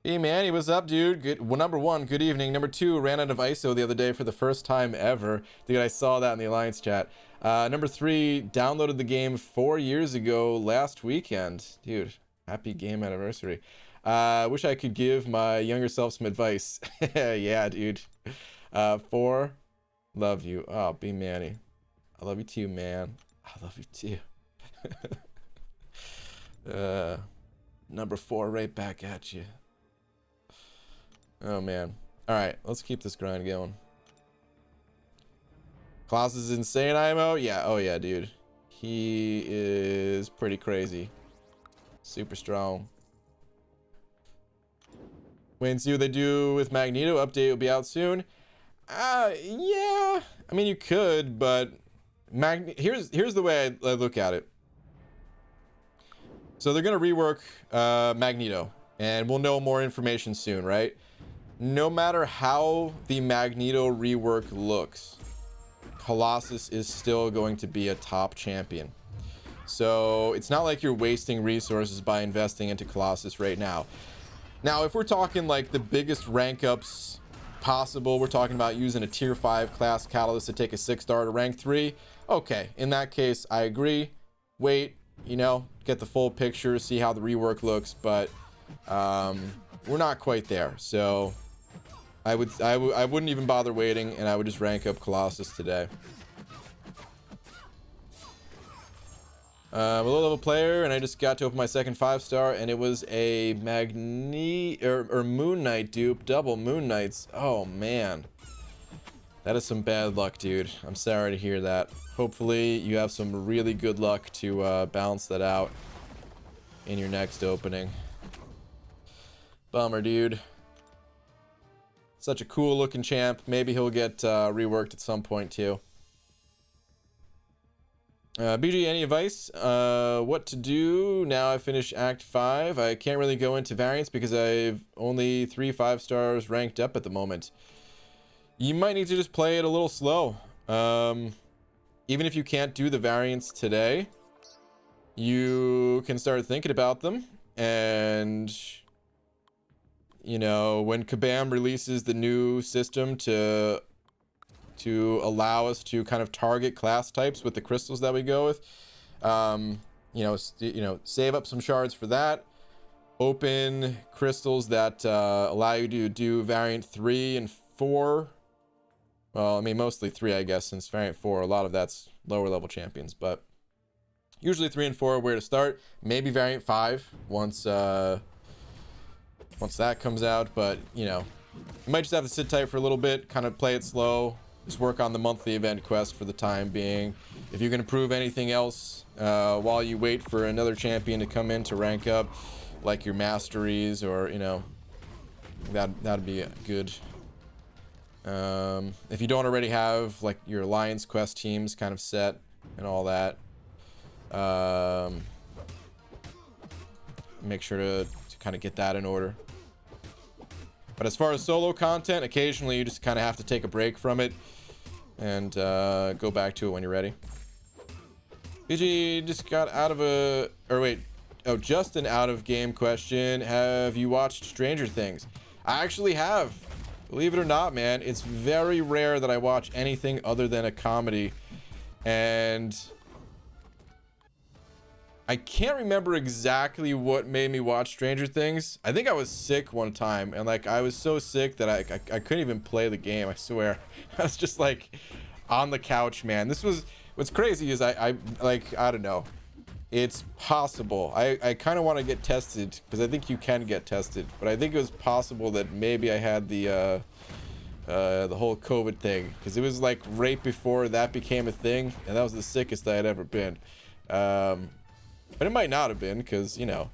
Hey Manny, what's up, dude? Good. Well, number one, good evening. Number two, ran out of ISO the other day for the first time ever. Dude, I saw that in the Alliance chat. Number three, downloaded the game 4 years ago last weekend. Dude, happy game anniversary. Wish I could give my younger self some advice. Yeah, dude. 4, love you. Oh, B Manny. I love you too, man. I love you too. Number 4, right back at you. Oh man. Alright, let's keep this grind going. Klaus is insane IMO? Yeah, oh yeah, dude. He is pretty crazy. Super strong. Wait and see what they do with Magneto. Update will be out soon. Yeah. I mean, you could, but here's the way I look at it. So they're gonna rework Magneto, and we'll know more information soon, right? No matter how the Magneto rework looks, Colossus is still going to be a top champion. So it's not like you're wasting resources by investing into Colossus right now. Now, if we're talking like the biggest rank ups possible, we're talking about using a tier 5 class catalyst to take a 6-star to rank 3. Okay, in that case, I agree. Wait, you know, get the full picture, see how the rework looks, but we're not quite there. So I wouldn't even bother waiting, and I would just rank up Colossus today. I'm a low-level player, and I just got to open my second 5-star, and it was a Moon Knight dupe, double Moon Knights. Oh man, that is some bad luck, dude. I'm sorry to hear that. Hopefully, you have some really good luck to balance that out in your next opening. Bummer, dude. Such a cool looking champ. Maybe he'll get reworked at some point too. BG, any advice? What to do now I finish Act 5? I can't really go into variants because I've only 3 5-stars ranked up at the moment. You might need to just play it a little slow. Even if you can't do the variants today, you can start thinking about them, and you know, when Kabam releases the new system to allow us to kind of target class types with the crystals that we go with, you know, save up some shards for that. Open crystals that allow you to do variant 3 and 4. Well, I mean, mostly 3, I guess, since variant 4, a lot of that's lower level champions, but usually 3 and 4 are where to start. Maybe variant 5 once that comes out, but you know, you might just have to sit tight for a little bit, kind of play it slow, just work on the monthly event quest for the time being. If you can improve anything else while you wait for another champion to come in to rank up, like your masteries, or you know, that'd be good. If you don't already have like your alliance quest teams kind of set and all that, make sure to kind of get that in order. But as far as solo content, occasionally you just kind of have to take a break from it and go back to it when you're ready. BG just got out of a, or wait, oh, just an out of game question. Have you watched Stranger Things? I actually have. Believe it or not, man, it's very rare that I watch anything other than a comedy. And I can't remember exactly what made me watch Stranger Things. I think I was sick one time, and like I was so sick that I couldn't even play the game, I swear. I was just like on the couch, man. This was, what's crazy is I don't know. It's possible. I kind of want to get tested because I think you can get tested, but I think it was possible that maybe I had the whole COVID thing, because it was like right before that became a thing, and that was the sickest I had ever been. But it might not have been, because, you know,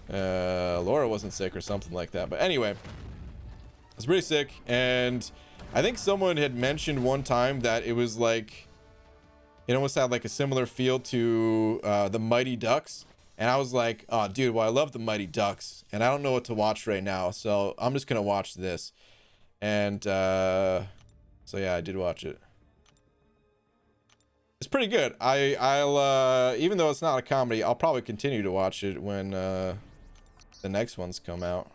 Laura wasn't sick or something like that. But anyway, I was pretty sick, and I think someone had mentioned one time that it was like, it almost had like a similar feel to the Mighty Ducks. And I was like, oh, dude, well, I love the Mighty Ducks, and I don't know what to watch right now, so I'm just gonna watch this. And so yeah, I did watch it. It's pretty good. I'll even though it's not a comedy, I'll probably continue to watch it when the next ones come out.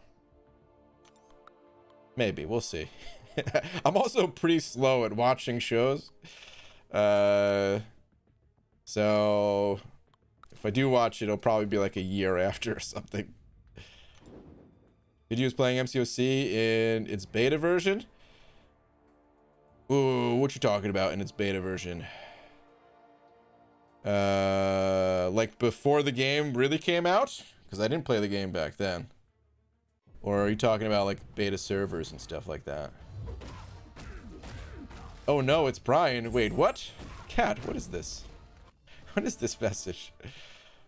Maybe, we'll see. I'm also pretty slow at watching shows. So if I do watch it, it'll probably be like a year after or something. Did you was playing MCOC in its beta version? Ooh, what you talking about in its beta version? Like before the game really came out? Because I didn't play the game back then. Or are you talking about like beta servers and stuff like that? Oh no, it's Brian. Wait, what? Cat, what is this? What is this message?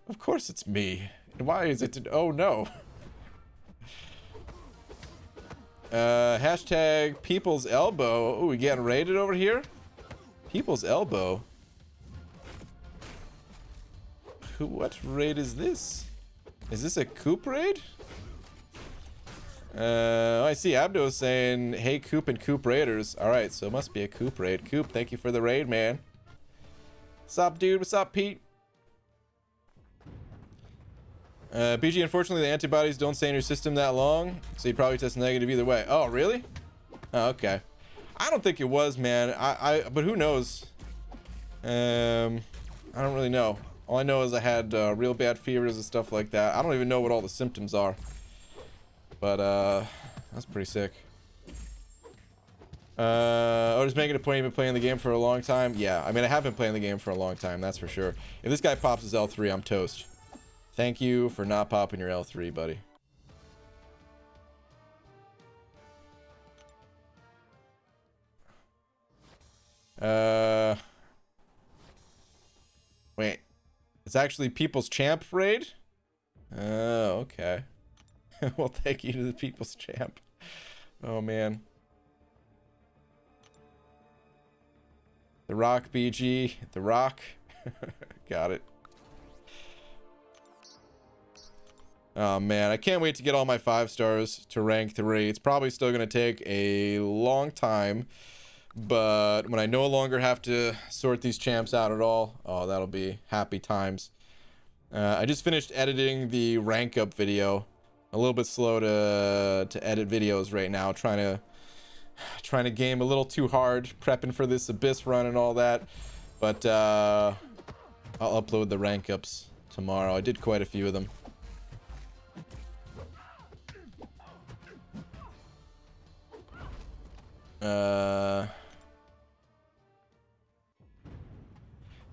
Of course it's me. And why is it? Oh no. Hashtag People's Elbow. Oh, we getting raided over here? People's Elbow. What raid is this? Is this a Coop raid? I see Abdo saying, hey, Coop and Coop Raiders. Alright, so it must be a Coop raid. Coop, thank you for the raid, man. What's up, dude? What's up, Pete? BG, unfortunately, the antibodies don't stay in your system that long, so you probably test negative either way. Oh, really? Oh, okay. I don't think it was, man. But who knows? I don't really know. All I know is I had real bad fevers and stuff like that. I don't even know what all the symptoms are. But, that's pretty sick. Oh, just making a point, you've been playing the game for a long time? Yeah, I mean, I have been playing the game for a long time, that's for sure. If this guy pops his L3, I'm toast. Thank you for not popping your L3, buddy. Wait. It's actually People's Champ raid? Oh, okay. Well, thank you to the People's Champ. Oh, man. The Rock, BG. The Rock. Got it. Oh, man. I can't wait to get all my 5 stars to rank 3. It's probably still going to take a long time. But when I no longer have to sort these champs out at all, oh, that'll be happy times. I just finished editing the rank up video. A little bit slow to edit videos right now. Trying to game a little too hard, prepping for this Abyss run and all that. But I'll upload the rank ups tomorrow. I did quite a few of them.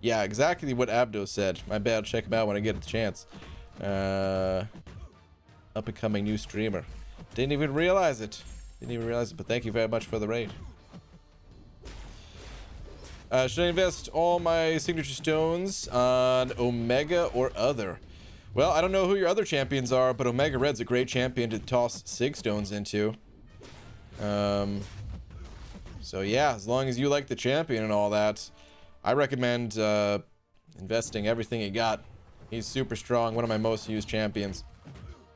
Yeah, exactly what Abdo said. My bad, check him out when I get a chance. Up and coming new streamer. Didn't even realize it. But thank you very much for the raid. Should I invest all my signature stones on Omega or other? Well, I don't know who your other champions are, but Omega Red's a great champion to toss sig stones into. So yeah, as long as you like the champion and all that, I recommend investing everything you got. He's super strong, one of my most used champions.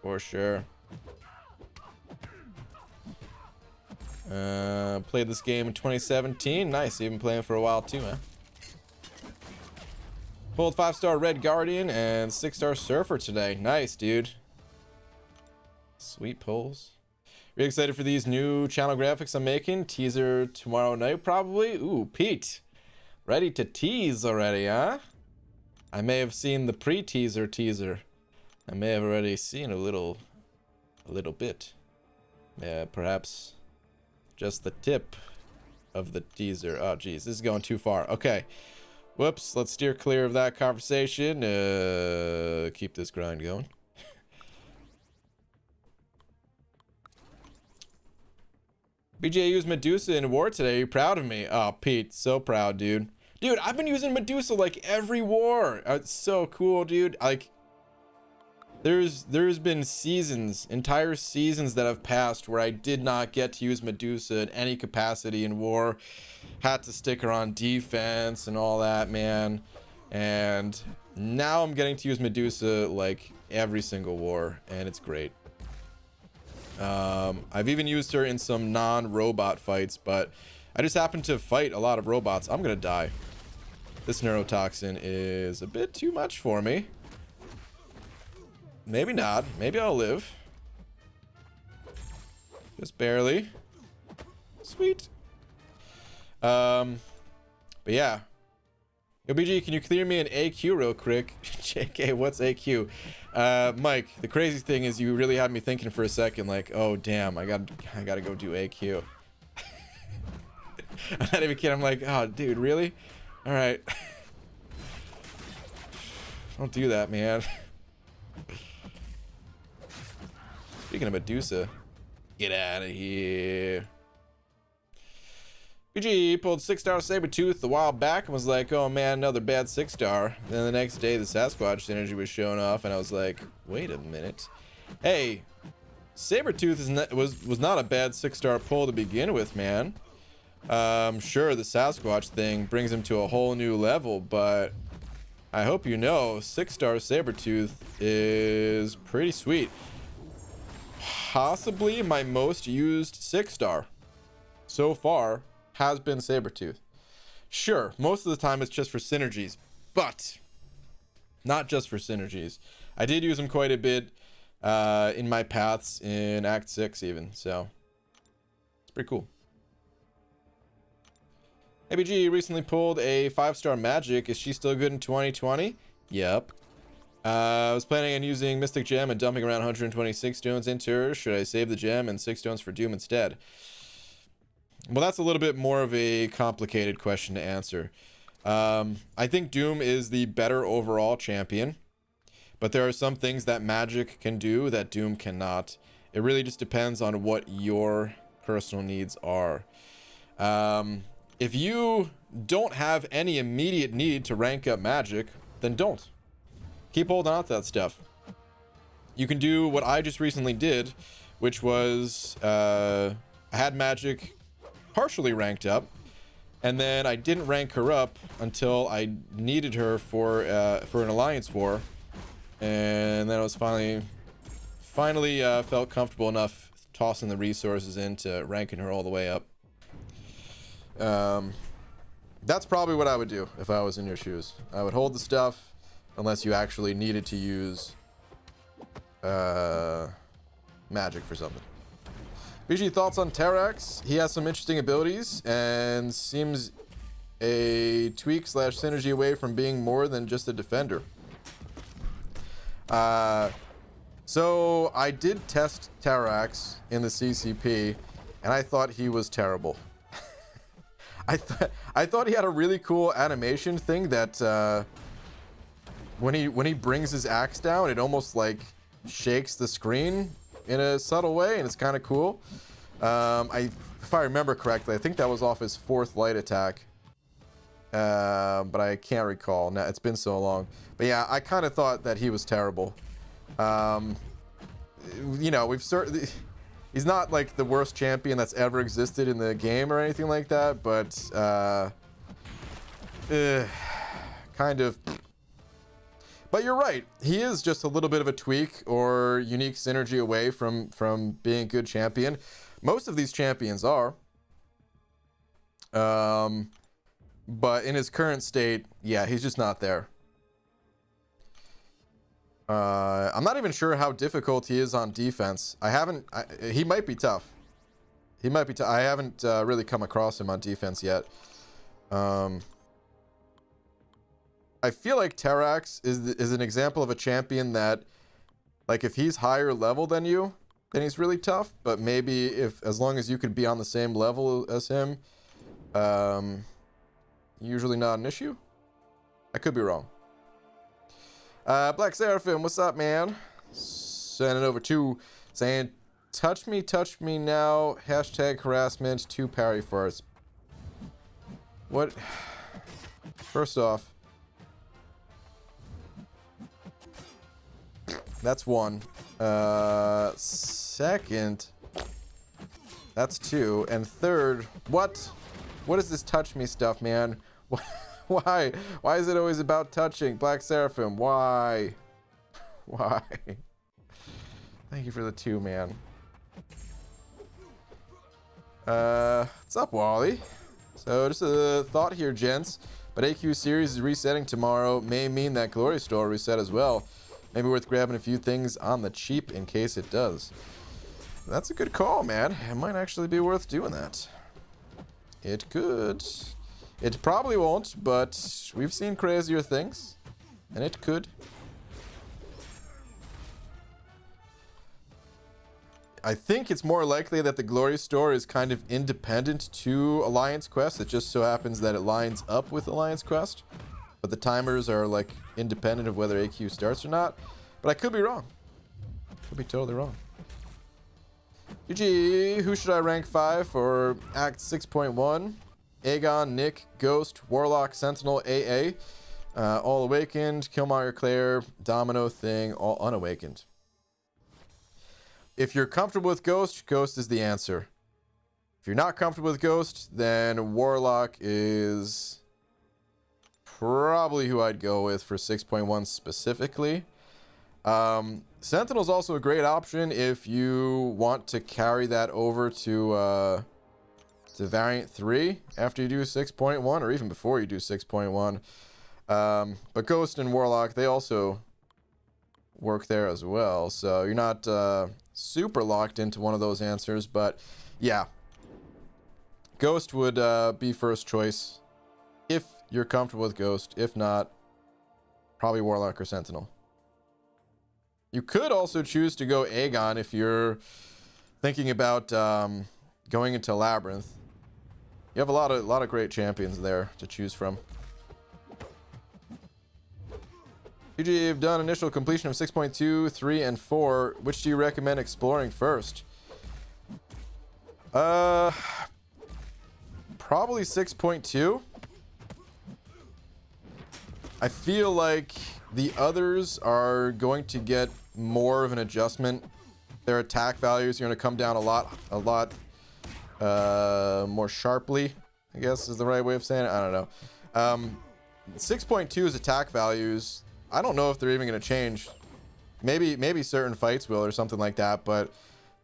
For sure. Played this game in 2017. Nice, you've been playing for a while too, man. Pulled 5-star Red Guardian and 6-star Surfer today. Nice, dude. Sweet pulls. Really excited for these new channel graphics I'm making. Teaser tomorrow night, probably. Ooh, Pete. Ready to tease already, huh? I may have seen the pre-teaser teaser. I may have already seen a little bit. Yeah, perhaps just the tip of the teaser. Oh, geez, this is going too far. Okay. Whoops, let's steer clear of that conversation. Keep this grind going. BJ used Medusa in war today. Are you proud of me? Oh, Pete, so proud, dude. Dude, I've been using Medusa like every war. It's so cool, dude. Like, there's been seasons, entire seasons that have passed where I did not get to use Medusa in any capacity in war. Had to stick her on defense and all that, man. And now I'm getting to use Medusa like every single war, and it's great. I've even used her in some non-robot fights, but I just happen to fight a lot of robots. I'm gonna die. This neurotoxin is a bit too much for me. Maybe not. Maybe I'll live. Just barely. Sweet. But yeah. Yo, BG, can you clear me an AQ real quick? JK, what's AQ? Mike, the crazy thing is you really had me thinking for a second, like, oh damn, I gotta go do AQ. I'm not even kidding. I'm like, oh dude, really? All right. Don't do that, man. Speaking of Medusa, get out of here. BG pulled 6-star Sabretooth a while back and was like, oh man, another bad 6-star. Then the next day the Sasquatch synergy was showing off and I was like, wait a minute. Hey, Sabretooth was not a bad 6-star pull to begin with, man. Sure, the Sasquatch thing brings him to a whole new level, but I hope you know 6-star Sabretooth is pretty sweet. Possibly my most used 6-star so far has been Sabretooth. Sure, most of the time it's just for synergies, but not just for synergies. I did use him quite a bit in my paths in Act 6 even, so it's pretty cool. ABG recently pulled a 5-star magic. Is she still good in 2020? Yep. I was planning on using Mystic Gem and dumping around 126 stones into her. Should I save the gem and 6 stones for Doom instead? Well, that's a little bit more of a complicated question to answer. I think Doom is the better overall champion, but there are some things that Magic can do that Doom cannot. It really just depends on what your personal needs are. If you don't have any immediate need to rank up Magic, then don't. Keep holding on to that stuff. You can do what I just recently did, which was I had Magic partially ranked up, and then I didn't rank her up until I needed her for an alliance war, and then I was finally felt comfortable enough tossing the resources into ranking her all the way up. That's probably what I would do if I was in your shoes. I would hold the stuff unless you actually needed to use Magic for something. BG, thoughts on Terax? He has some interesting abilities and seems a tweak / synergy away from being more than just a defender. So I did test Terax in the CCP and I thought he was terrible. I thought he had a really cool animation thing that when he brings his axe down, it almost like shakes the screen in a subtle way, and it's kind of cool. If I remember correctly, I think that was off his 4th light attack, but I can't recall. Now it's been so long. But yeah, I kind of thought that he was terrible. You know, he's not like the worst champion that's ever existed in the game or anything like that, but kind of. But you're right. He is just a little bit of a tweak or unique synergy away from being a good champion. Most of these champions are. But in his current state, yeah, he's just not there. I'm not even sure how difficult he is on defense. He might be tough. He might be tough. I haven't really come across him on defense yet. I feel like Terax is an example of a champion that, like, if he's higher level than you, then he's really tough. But maybe as long as you could be on the same level as him, usually not an issue. I could be wrong. Black Seraphim, what's up, man? Send it over to saying, touch me now. Hashtag harassment, 2 parry farts. What? First off, that's 1. Second, that's 2. And third, what? What is this touch me stuff, man? Why? Why is it always about touching? Black Seraphim, why? Why? Thank you for the 2, man. What's up, Wally? So just a thought here, gents. But AQ series is resetting tomorrow. May mean that Glory Store reset as well. Maybe worth grabbing a few things on the cheap in case it does. That's a good call, man. It might actually be worth doing that. It could. It probably won't, but we've seen crazier things. And it could. I think it's more likely that the Glory Store is kind of independent to Alliance Quest. It just so happens that it lines up with Alliance Quest. But the timers are like independent of whether AQ starts or not. But I could be wrong. Could be totally wrong. GG, who should I rank 5 for Act 6.1? Aegon, Nick, Ghost, Warlock, Sentinel, AA. All Awakened, Killmonger, Claire, Domino, Thing, all Unawakened. If you're comfortable with Ghost, Ghost is the answer. If you're not comfortable with Ghost, then Warlock is probably who I'd go with for 6.1 specifically. Sentinel's also a great option if you want to carry that over to Variant 3 after you do 6.1 or even before you do 6.1. But Ghost and Warlock, they also work there as well. So you're not super locked into one of those answers. But yeah, Ghost would be first choice if you're comfortable with Ghost. If not, probably Warlock or Sentinel. You could also choose to go Aegon if you're thinking about going into Labyrinth. You have a lot of great champions there to choose from. You've done initial completion of 6.2, 3, and 4. Which do you recommend exploring first? Probably 6.2. I feel like the others are going to get more of an adjustment. Their attack values are going to come down a lot more sharply, I guess is the right way of saying it. I don't know. 6.2's attack values, I don't know if they're even going to change. Maybe certain fights will or something like that, but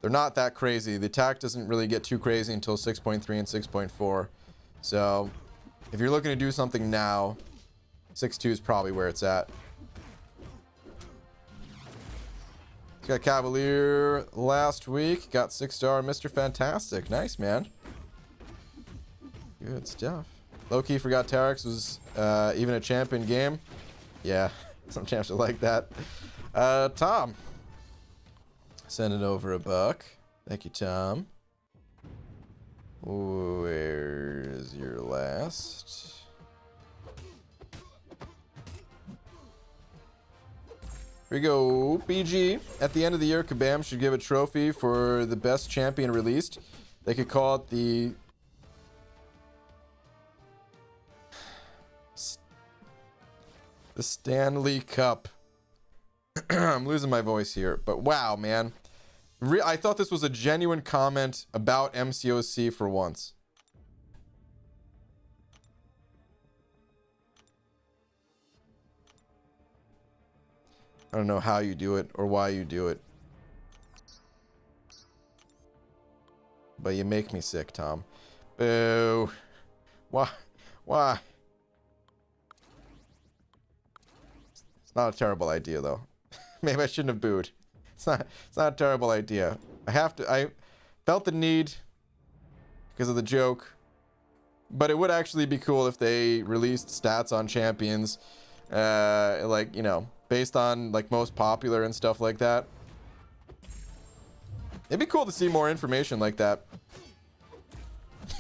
they're not that crazy. The attack doesn't really get too crazy until 6.3 and 6.4. So if you're looking to do something now, 6.2 is probably where it's at. Got Cavalier last week. Got 6-star Mr. Fantastic. Nice, man. Good stuff. Low-key forgot Terax was even a champion game. Yeah, some champs are like that. Tom. Sending over $1. Thank you, Tom. Where's your last? Here we go. BG. At the end of the year, Kabam should give a trophy for the best champion released. They could call it the Stanley Cup. I'm losing my voice here, but wow, man. I thought this was a genuine comment about MCOC for once. I don't know how you do it or why you do it. But you make me sick, Tom. Boo. Why? Why? It's not a terrible idea, though. Maybe I shouldn't have booed. It's not a terrible idea. I felt the need because of the joke, but it would actually be cool if they released stats on champions, like, you know, based on like most popular and stuff like that. It'd be cool to see more information like that.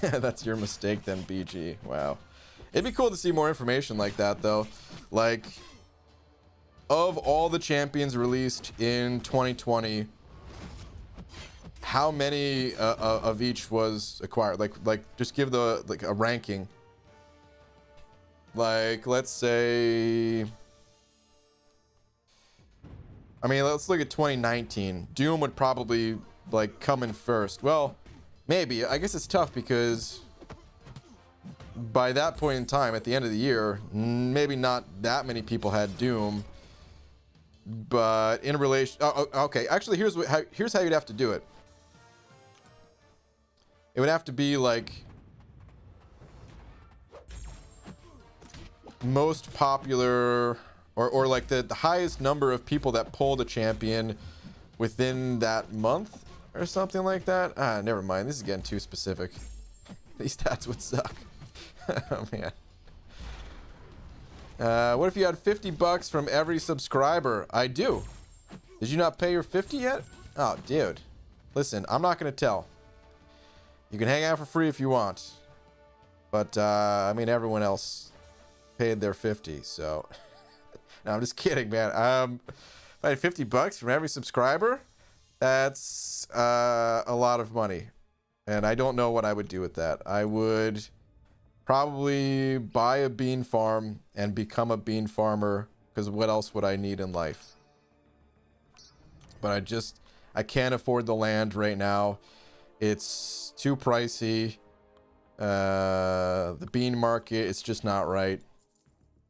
That's your mistake then, BG. Wow. It'd be cool to see more information like that, though. Like, of all the champions released in 2020, how many of each was acquired? Like just give the like a ranking. Like, let's say, I mean, let's look at 2019. Doom would probably like come in first. Well, maybe. I guess it's tough because by that point in time, at the end of the year, maybe not that many people had Doom. But in relation, okay. Actually, here's how you'd have to do it. It would have to be like most popular, or like the highest number of people that pulled a champion within that month or something like that. Ah, never mind. This is getting too specific. These stats would suck. Oh man. What if you had 50 bucks from every subscriber? I do. Did you not pay your 50 yet? Oh, dude. Listen, I'm not going to tell. You can hang out for free if you want. But, I mean, everyone else paid their 50, so... No, I'm just kidding, man. If I had 50 bucks from every subscriber, that's a lot of money. And I don't know what I would do with that. I would probably buy a bean farm and become a bean farmer, because what else would I need in life? But I can't afford the land right now. It's too pricey. The bean market, it's just not right.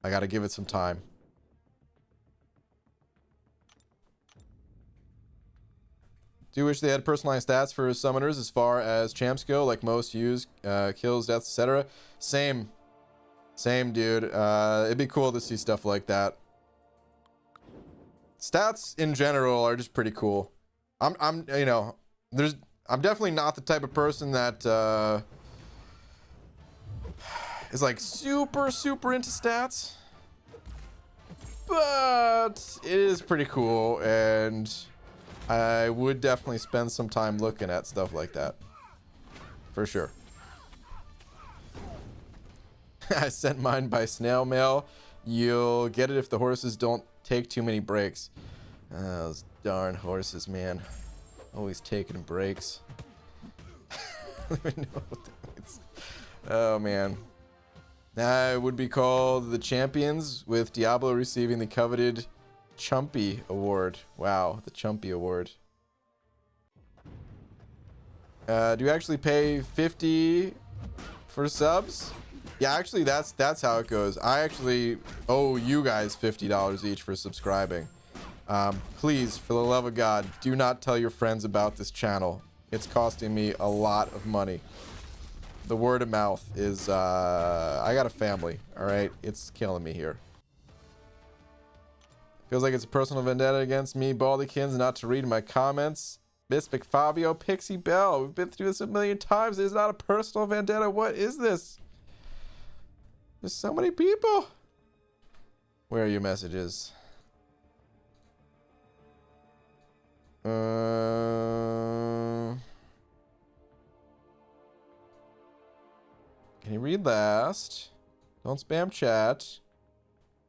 I gotta give it some time. Do wish they had personalized stats for summoners as far as champs go, like most use, kills, deaths, etc. Same, dude. It'd be cool to see stuff like that. Stats in general are just pretty cool. I'm definitely not the type of person that is like super into stats, but it is pretty cool, and I would definitely spend some time looking at stuff like that. For sure. I sent mine by snail mail. You'll get it if the horses don't take too many breaks. Those darn horses, man. Always taking breaks. I don't even know what that means. Oh, man. It would be called the Champions, with Diablo receiving the coveted Chumpy Award. Wow, the Chumpy Award. Do you actually pay 50 for subs? Yeah, actually, that's how it goes. I actually owe you guys $50 each for subscribing. Please, for the love of God, do not tell your friends about this channel. It's costing me a lot of money. The word of mouth is, I got a family, all right? It's killing me here. Feels like it's a personal vendetta against me, Baldykins, not to read my comments. Miss McFabio, Pixie Bell, we've been through this a million times. It's not a personal vendetta. What is this? There's so many people. Where are your messages? Can you read last? Don't spam chat.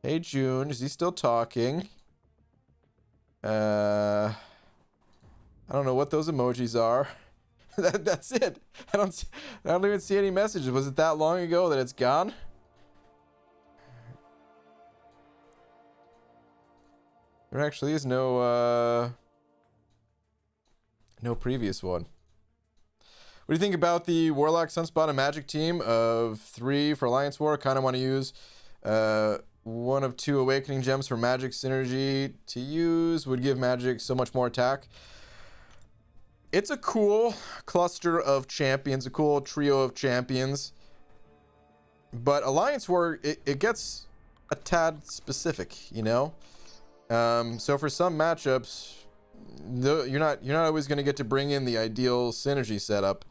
Hey June, is he still talking? I don't know what those emojis are. That's it. I don't even see any messages. Was it that long ago that it's gone? There actually is no previous one. What do you think about the Warlock, Sunspot, and Magic team of 3 for Alliance War? Kind of want to use one of 2 Awakening Gems for Magic synergy to use. Would give Magic so much more attack. It's a cool cluster of champions, a cool trio of champions. But Alliance War, it gets a tad specific, you know? So for some matchups, you're not always going to get to bring in the ideal synergy setup.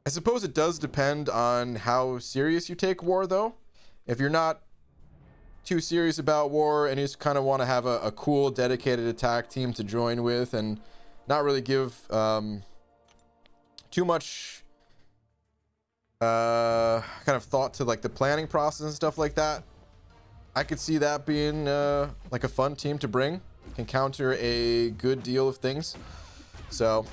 I suppose it does depend on how serious you take war, though. If you're not too serious about war and you just kind of want to have a cool, dedicated attack team to join with and not really give too much kind of thought to like the planning process and stuff like that, I could see that being like a fun team to bring. Can counter a good deal of things. So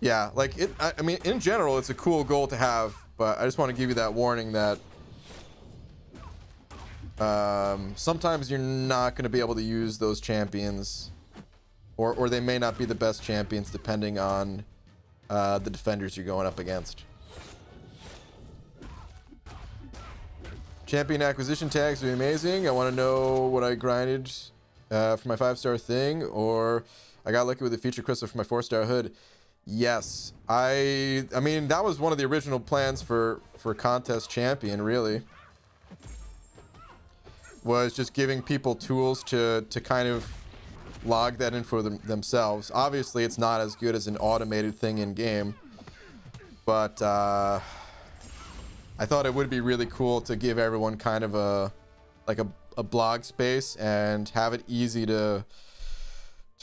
yeah, like I mean, in general, it's a cool goal to have, but I just want to give you that warning that sometimes you're not going to be able to use those champions, or they may not be the best champions depending on the defenders you're going up against. Champion acquisition tags would be amazing. I want to know what I grinded for my 5-star thing, or I got lucky with the feature crystal for my 4-star hood. Yes, I mean, that was one of the original plans for contest champion, really, was just giving people tools to kind of log that in for themselves. Obviously, it's not as good as an automated thing in game, but I thought it would be really cool to give everyone kind of a blog space and have it easy to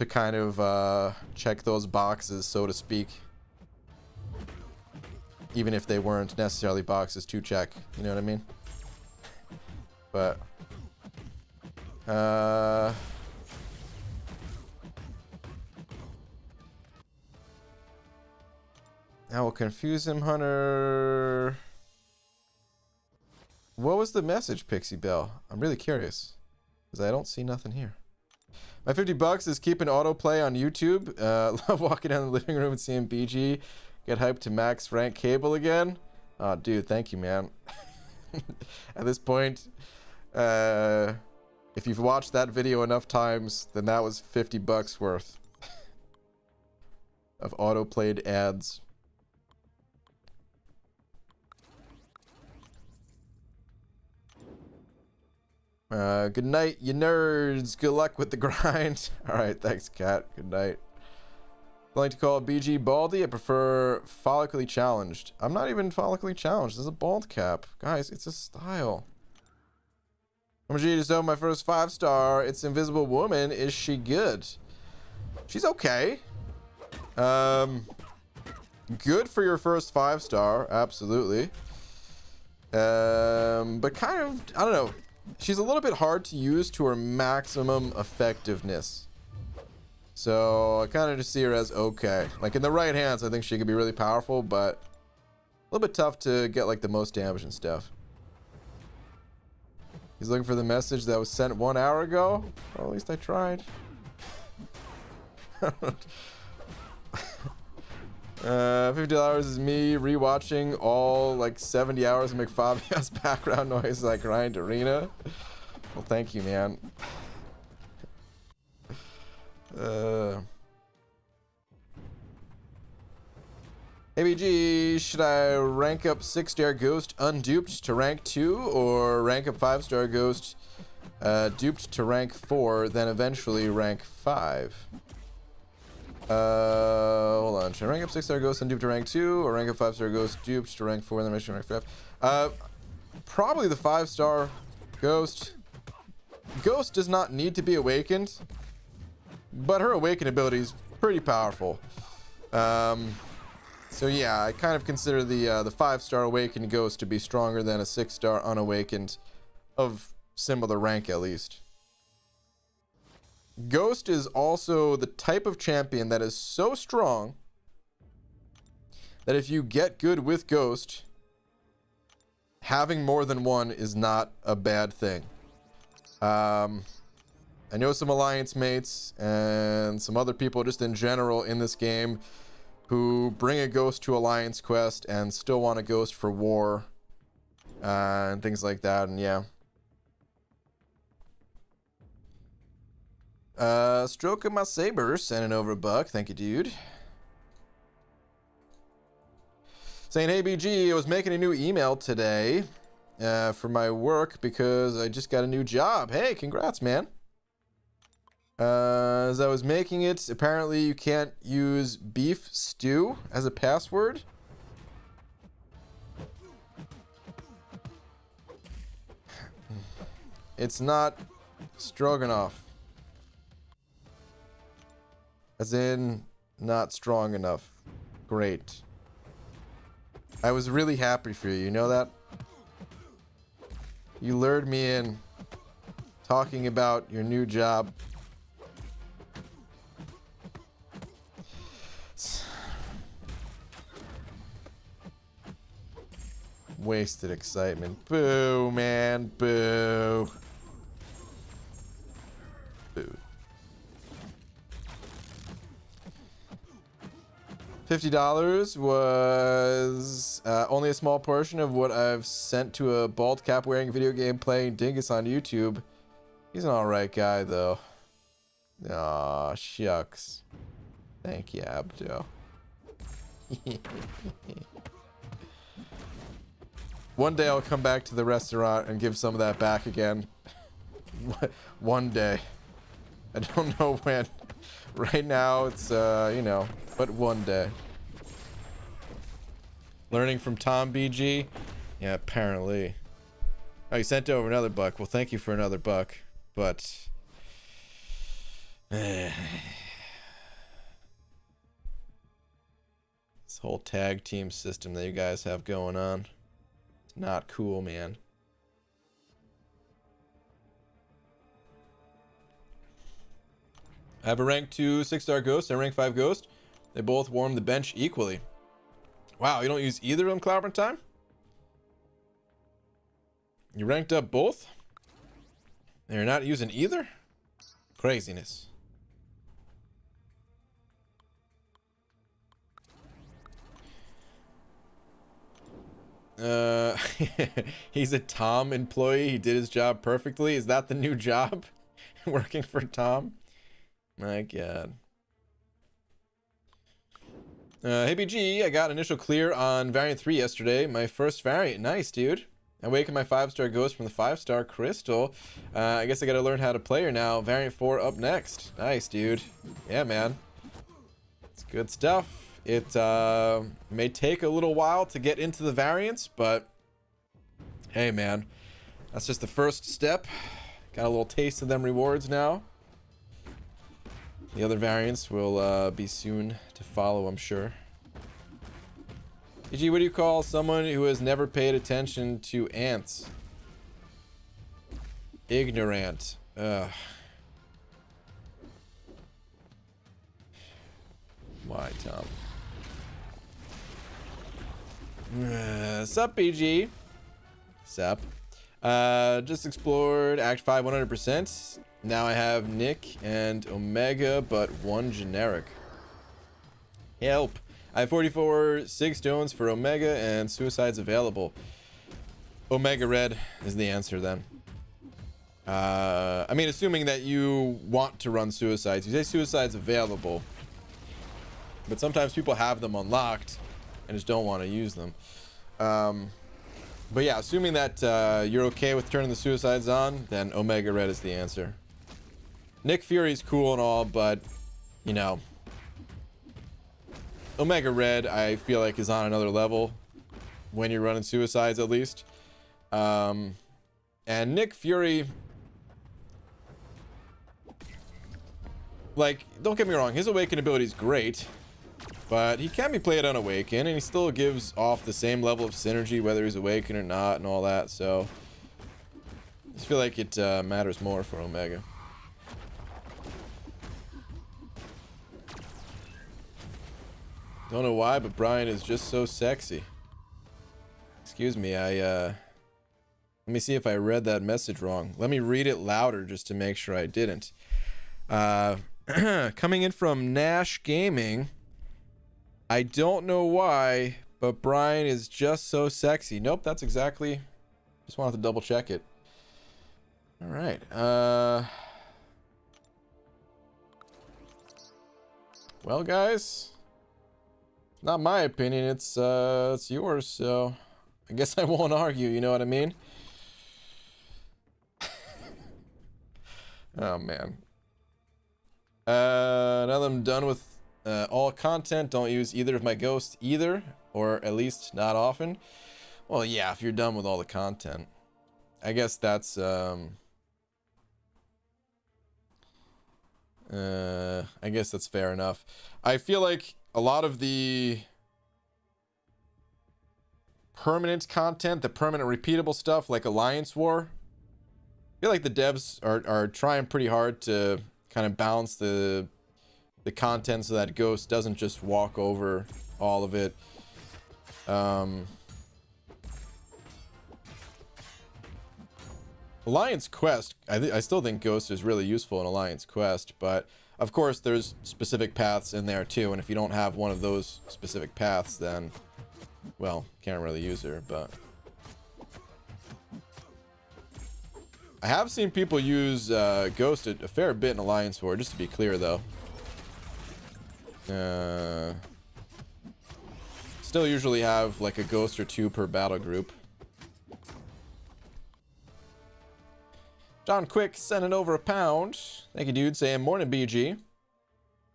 kind of check those boxes, so to speak, even if they weren't necessarily boxes to check, you know what I mean? But I will confuse him, Hunter. What was the message, Pixie Bell? I'm really curious, because I don't see nothing here. My $50 is keep an autoplay on YouTube. Love walking down the living room and seeing BG get hyped to max rank cable again. Oh, dude, thank you, man. At this point, if you've watched that video enough times, then that was $50 worth of autoplayed ads. Good night, you nerds. Good luck with the grind. All right, thanks, Kat. Good night. I like to call it BG Baldy. I prefer follically challenged. I'm not even follically challenged. This is a bald cap. Guys, it's a style. I'm G to my first 5-star. It's Invisible Woman. Is she good? She's okay. Good for your first 5-star. Absolutely. But kind of, I don't know. She's a little bit hard to use to her maximum effectiveness. So I kind of just see her as okay. Like in the right hands, I think she could be really powerful, but a little bit tough to get like the most damage and stuff. He's looking for the message that was sent 1 hour ago. Well, at least I tried. $50 is me rewatching all like 70 hours of McFabio's background noise like Grind Arena. Well, thank you, man. ABG, should I rank up 6-star Ghost unduped to rank 2, or rank up 5-star Ghost duped to rank 4, then eventually rank 5? Hold on. Should I rank up 6-star Ghost and duped to rank 2, or rank up 5-star Ghost duped to rank 4 and then eventually rank 5? Probably the 5-star Ghost. Ghost does not need to be awakened, but her awakened ability is pretty powerful. So yeah, I kind of consider the 5-star awakened Ghost to be stronger than a 6-star unawakened of similar rank, at least. Ghost is also the type of champion that is so strong that if you get good with Ghost, having more than one is not a bad thing. I know some alliance mates and some other people just in general in this game who bring a Ghost to alliance quest and still want a Ghost for war and things like that, and yeah. Stroke of my saber, sending over a buck. Thank you, dude. Saying, hey, BG, I was making a new email today, for my work because I just got a new job. Hey, congrats, man. As I was making it, apparently you can't use beef stew as a password. It's not stroganoff. As in, not strong enough. Great. I was really happy for you, you know that? You lured me in talking about your new job. Wasted excitement. Boo, man. Boo. Boo. $50 was only a small portion of what I've sent to a bald cap wearing video game playing dingus on YouTube. He's an alright guy though. Aw, shucks. Thank you, Abdo. One day I'll come back to the restaurant and give some of that back again. One day. I don't know when. Right now it's, you know, but one day. Learning from Tom BG? Yeah, apparently. Oh, you sent over another buck. Well, thank you for another buck. But... this whole tag team system that you guys have going on. It's not cool, man. I have a rank 2 6-star ghost and a rank 5 ghost. They both warm the bench equally. Wow, you don't use either of them, Cloudburn Time? You ranked up both? And you're not using either? Craziness. He's a Tom employee. He did his job perfectly. Is that the new job? Working for Tom? My God. Hey BG, I got initial clear on variant 3 yesterday. My first variant. Nice, dude. I awakened my 5-star ghost from the 5-star crystal. I guess I gotta learn how to play her now. Variant 4 up next. Nice, dude. Yeah, man. It's good stuff. It may take a little while to get into the variants, but hey, man. That's just the first step. Got a little taste of them rewards now. The other variants will be soon to follow, I'm sure. EG, what do you call someone who has never paid attention to ants? Ignorant. Ugh. Why, Tom? Sup, BG? Sup. Just explored Act 5 100%. Now I have Nick and Omega, but one generic. Help. I have 44 sig stones for Omega and suicides available. Omega Red is the answer then. I mean, assuming that you want to run suicides. You say suicides available, but sometimes people have them unlocked and just don't want to use them. But yeah, assuming that you're okay with turning the suicides on, then Omega Red is the answer. Nick Fury's cool and all, but, you know, Omega Red, I feel like, is on another level when you're running suicides, at least. And Nick Fury, like, don't get me wrong, his Awaken ability is great, but he can be played on Awaken, and he still gives off the same level of synergy, whether he's Awaken or not, and all that, so I just feel like it matters more for Omega. Don't know why, but Brian is just so sexy. Excuse me, let me see if I read that message wrong. Let me read it louder just to make sure I didn't. Coming in from Nash Gaming. I don't know why, but Brian is just so sexy. Nope, that's exactly. Just wanted to double check it. All right. Well, guys. Not my opinion, it's yours, so I guess I won't argue, you know what I mean? Oh, man. Now that I'm done with all content, don't use either of my ghosts either, or at least not often. Well, yeah, if you're done with all the content. I guess that's, I guess that's fair enough. I feel like a lot of the permanent content, the permanent repeatable stuff like Alliance War, I feel like the devs are trying pretty hard to kind of balance the content so that Ghost doesn't just walk over all of it. Alliance Quest, I still think Ghost is really useful in Alliance Quest, but of course there's specific paths in there too, and if you don't have one of those specific paths, then, well, can't really use her. But I have seen people use Ghost a fair bit in Alliance War, just to be clear though. Still usually have like a Ghost or two per battle group. John Quick sending over £1. Thank you, dude. Saying morning, BG.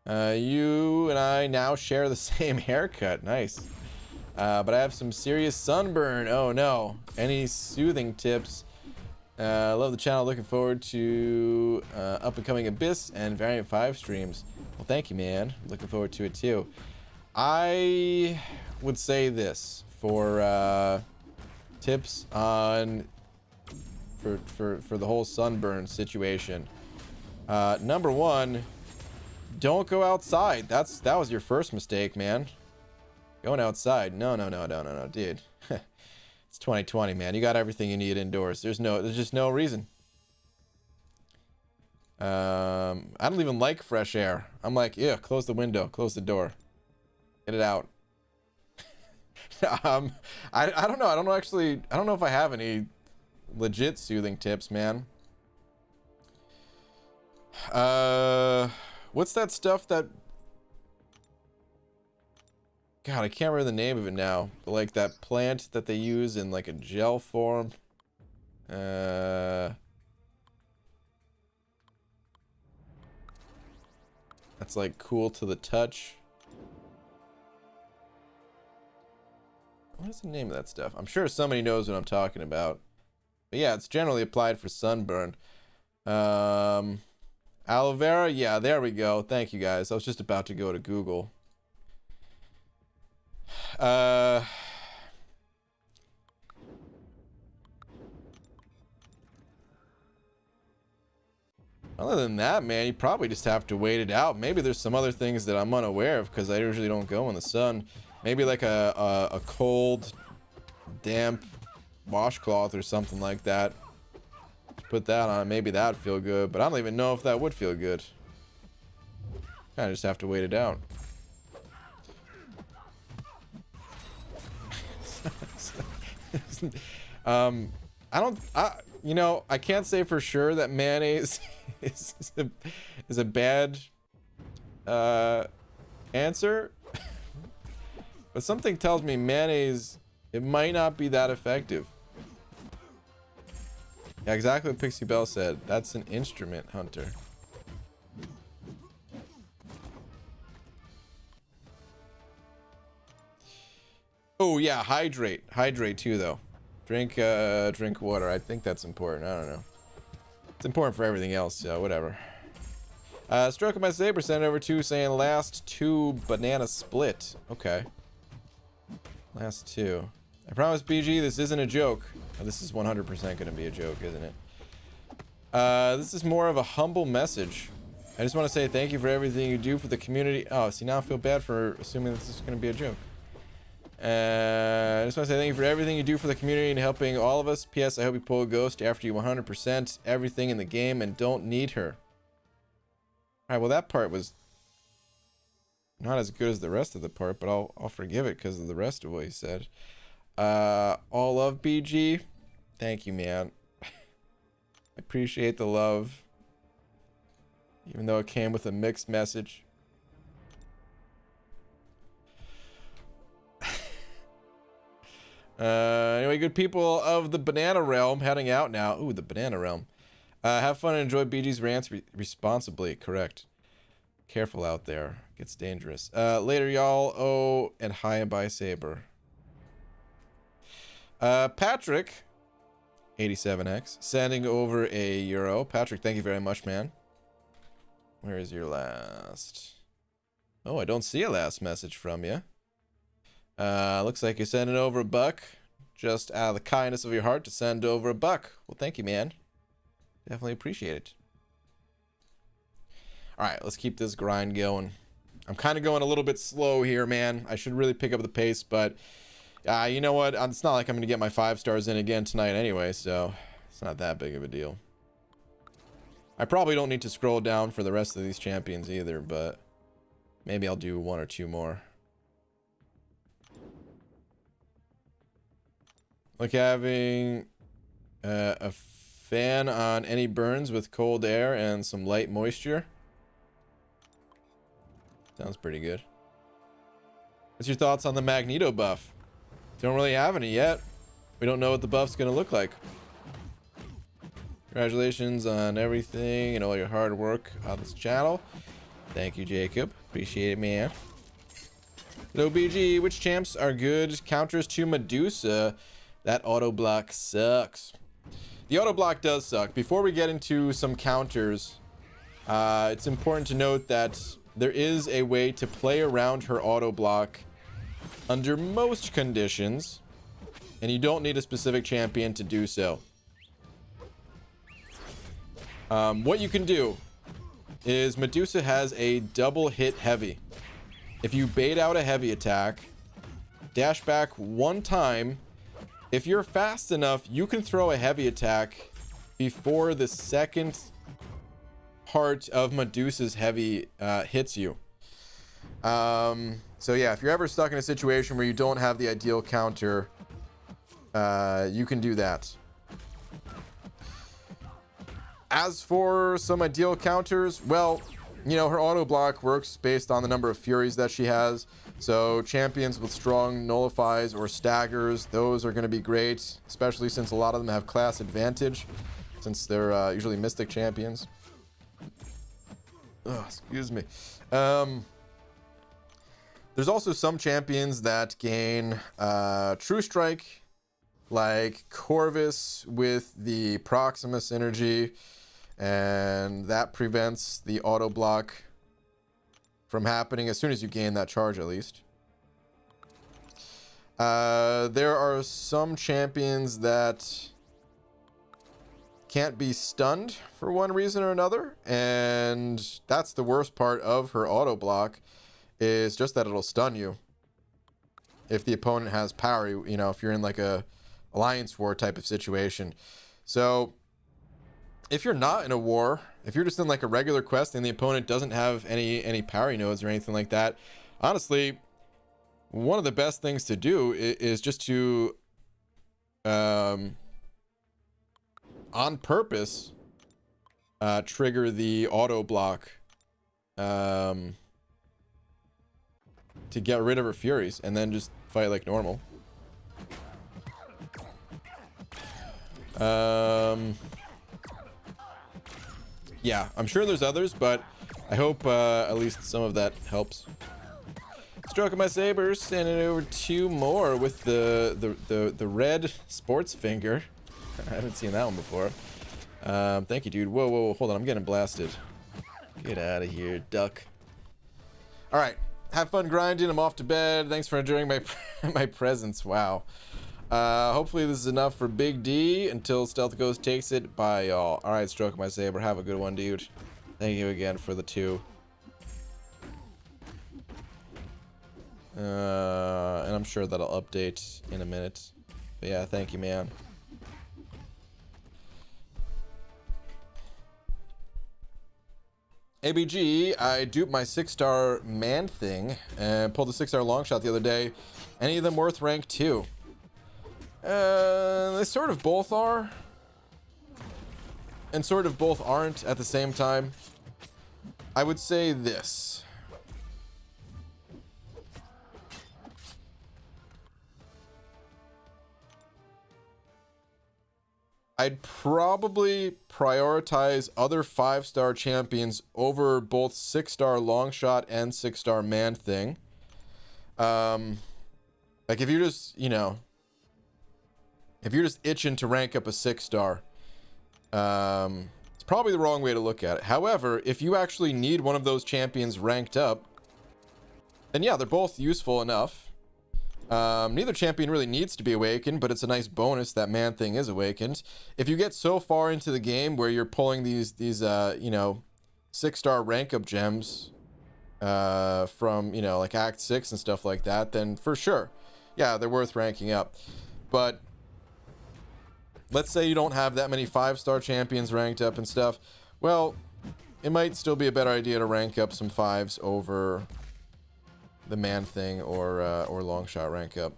You and I now share the same haircut. Nice. But I have some serious sunburn. Oh no. Any soothing tips? Love the channel. Looking forward to up and coming Abyss and Variant 5 streams. Well, thank you, man. Looking forward to it too. I would say this for tips on for the whole sunburn situation. Number one, don't go outside. That was your first mistake, man. Going outside. No, dude. It's 2020, man. You got everything you need indoors. There's just no reason. I don't even like fresh air. I'm like, yeah, close the window, close the door, get it out. I don't know. I don't know if I have any legit soothing tips, man. What's that stuff that, God, I can't remember the name of it now, but like that plant that they use in like a gel form. That's like cool to the touch. What is the name of that stuff? I'm sure somebody knows what I'm talking about. But yeah, it's generally applied for sunburn. Aloe vera, yeah, there we go. Thank you guys. I was just about to go to Google. Other than that, man, you probably just have to wait it out. Maybe there's some other things that I'm unaware of because I usually don't go in the sun. Maybe like a cold, damp washcloth or something like that. Put that on, maybe that'd feel good, but I don't even know if that would feel good. Kinda just have to wait it out. You know, I can't say for sure that mayonnaise is a bad answer, but something tells me mayonnaise, it might not be that effective. Yeah, exactly what Pixie Bell said. That's an instrument hunter. Oh yeah, hydrate too though. Drink water. I think that's important. I don't know. It's important for everything else, so whatever. Stroke of my saber sent over to saying last two banana split. Okay. Last two. I promise, BG, this isn't a joke. Oh, this is 100% going to be a joke, isn't it? This is more of a humble message. I just want to say thank you for everything you do for the community. Oh, see, now I feel bad for assuming this is going to be a joke. I just want to say thank you for everything you do for the community and helping all of us. P.S. I hope you pull a ghost after you 100% everything in the game and don't need her. Alright, well that part was not as good as the rest of the part, but I'll forgive it because of the rest of what he said. All love, BG. Thank you, man. I appreciate the love. Even though it came with a mixed message. Anyway, good people of the Banana Realm, heading out now. Ooh, the Banana Realm. Have fun and enjoy BG's rants responsibly. Correct. Careful out there. Gets dangerous. Later, y'all. Oh, and hi and bye, Saber. Patrick, 87X, sending over a euro. Patrick, thank you very much, man. Where is your last? Oh, I don't see a last message from you. Looks like you're sending over a buck. Just out of the kindness of your heart to send over a buck. Well, thank you, man. Definitely appreciate it. Alright, let's keep this grind going. I'm kind of going a little bit slow here, man. I should really pick up the pace, but you know what? It's not like I'm going to get my 5 stars in again tonight anyway, so it's not that big of a deal. I probably don't need to scroll down for the rest of these champions either, but maybe I'll do 1 or 2 more. Like having a fan on any burns with cold air and some light moisture. Sounds pretty good. What's your thoughts on the Magneto buff? Don't really have any yet. We don't know what the buff's gonna look like. Congratulations on everything and all your hard work on this channel. Thank you, Jacob. Appreciate it, man. Hello, BG. Which champs are good counters to Medusa? That auto block sucks. The auto block does suck. Before we get into some counters, it's important to note that there is a way to play around her auto block under most conditions, and you don't need a specific champion to do so. What you can do is Medusa has a double hit heavy. If you bait out a heavy attack, dash back 1 time, if you're fast enough, you can throw a heavy attack before the second part of Medusa's heavy hits you. So yeah, if you're ever stuck in a situation where you don't have the ideal counter, you can do that. As for some ideal counters, well, you know, her auto block works based on the number of furies that she has. So champions with strong nullifies or staggers, those are going to be great, especially since a lot of them have class advantage, since they're usually mystic champions. Oh, excuse me. There's also some champions that gain True Strike, like Corvus with the Proximus energy, and that prevents the auto block from happening as soon as you gain that charge, at least. There are some champions that can't be stunned for one reason or another, and that's the worst part of her auto block, is just that it'll stun you if the opponent has power, you know, if you're in like a alliance war type of situation. So if you're not in a war, if you're just in like a regular quest and the opponent doesn't have any parry nodes or anything like that, honestly, one of the best things to do is just to on purpose trigger the auto block to get rid of her furies, and then just fight like normal. Yeah, I'm sure there's others, but I hope at least some of that helps. Stroking my sabers, sending over 2 more with the red sports finger. I haven't seen that one before. Thank you, dude. Whoa, whoa, hold on, I'm getting blasted. Get out of here, duck. All right, have fun grinding. I'm off to bed. Thanks for enjoying my my presence. Wow. Hopefully this is enough for Big D until Stealth Ghost takes it. Bye, y'all. All right, Stroke my saber. Have a good one, dude. Thank you again for the 2. And I'm sure that'll update in a minute. But yeah, thank you, man. ABG, I duped my 6-star man thing and pulled a 6-star long shot the other day. Any of them worth rank 2? They sort of both are, and sort of both aren't at the same time. I would say this. I'd probably prioritize other 5-star champions over both 6-star Longshot and 6-star Man-Thing. Like if you're just, you know, if you're just itching to rank up a 6-star, it's probably the wrong way to look at it. However, if you actually need one of those champions ranked up, then yeah, they're both useful enough. Neither champion really needs to be awakened, but it's a nice bonus that Man-Thing is awakened. If you get so far into the game where you're pulling these you know, 6-star rank up gems from, you know, like Act 6 and stuff like that, then for sure, yeah, they're worth ranking up. But let's say you don't have that many 5-star champions ranked up and stuff. Well, it might still be a better idea to rank up some 5s over the Man-Thing or Longshot rank up.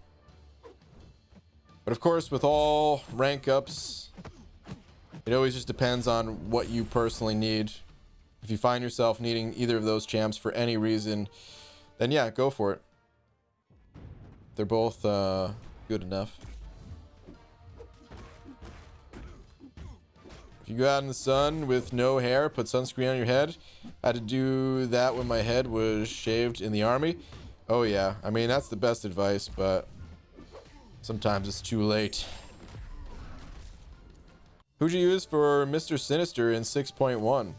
But of course, with all rank ups, it always just depends on what you personally need. If you find yourself needing either of those champs for any reason, then yeah, go for it. They're both good enough. If you go out in the sun with no hair, put sunscreen on your head. I had to do that when my head was shaved in the army. Oh yeah, I mean, that's the best advice, but sometimes it's too late. Who'd you use for Mr. Sinister in 6.1?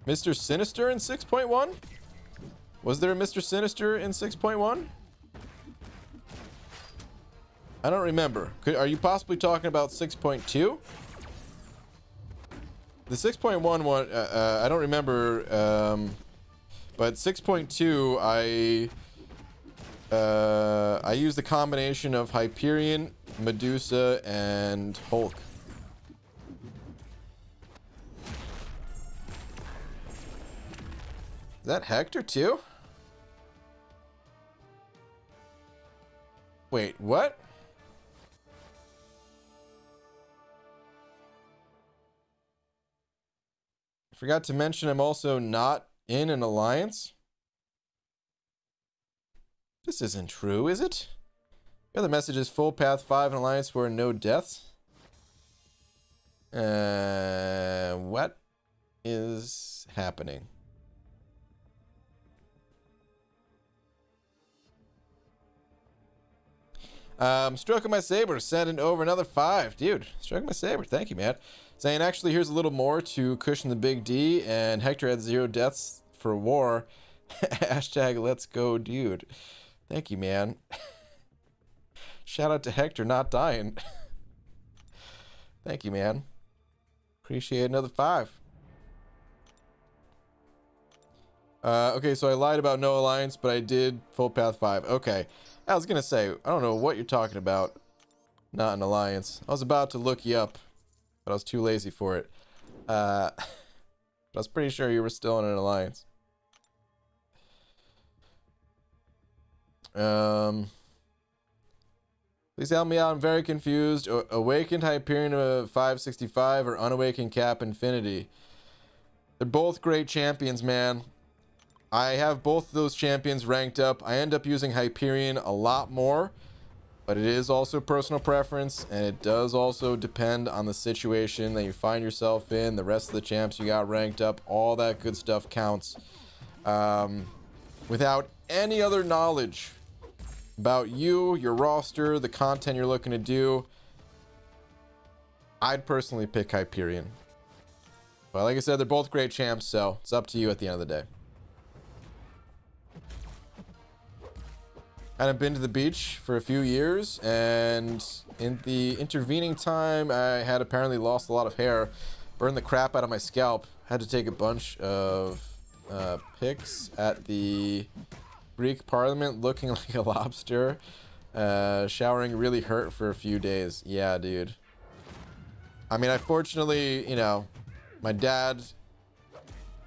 Mr. Sinister in 6.1? Was there a Mr. Sinister in 6.1? I don't remember. Are you possibly talking about 6.2? The 6.1 one, I don't remember, but 6.2, I used the combination of Hyperion, Medusa, and Hulk. Is that Hector too? Wait, what? I forgot to mention I'm also not in an alliance. This isn't true, is it? The other message is full path 5 an alliance where no deaths. What is happening? Stroking my saber, sending over another 5. Dude, stroking my saber. Thank you, man. Saying, actually, here's a little more to cushion the big D, and Hector had 0 deaths for war. Hashtag let's go, dude. Thank you, man. Shout out to Hector not dying. Thank you, man. Appreciate another 5. Okay, so I lied about no alliance, but I did full path 5. Okay. I was gonna say, I don't know what you're talking about. Not an alliance. I was about to look you up, but I was too lazy for it. But I was pretty sure you were still in an alliance. Please help me out. I'm very confused. Awakened Hyperion of 565 or Unawakened Cap Infinity? They're both great champions, man. I have both of those champions ranked up. I end up using Hyperion a lot more, but it is also personal preference, and it does also depend on the situation that you find yourself in. The rest of the champs you got ranked up, all that good stuff counts. Without any other knowledge about you, your roster, the content you're looking to do, I'd personally pick Hyperion. But like I said, they're both great champs, so it's up to you at the end of the day. I've been to the beach for a few years, and in the intervening time, I had apparently lost a lot of hair, burned the crap out of my scalp, had to take a bunch of pics at the Greek Parliament looking like a lobster. Showering really hurt for a few days. Yeah, dude. I mean, I fortunately, you know, my dad,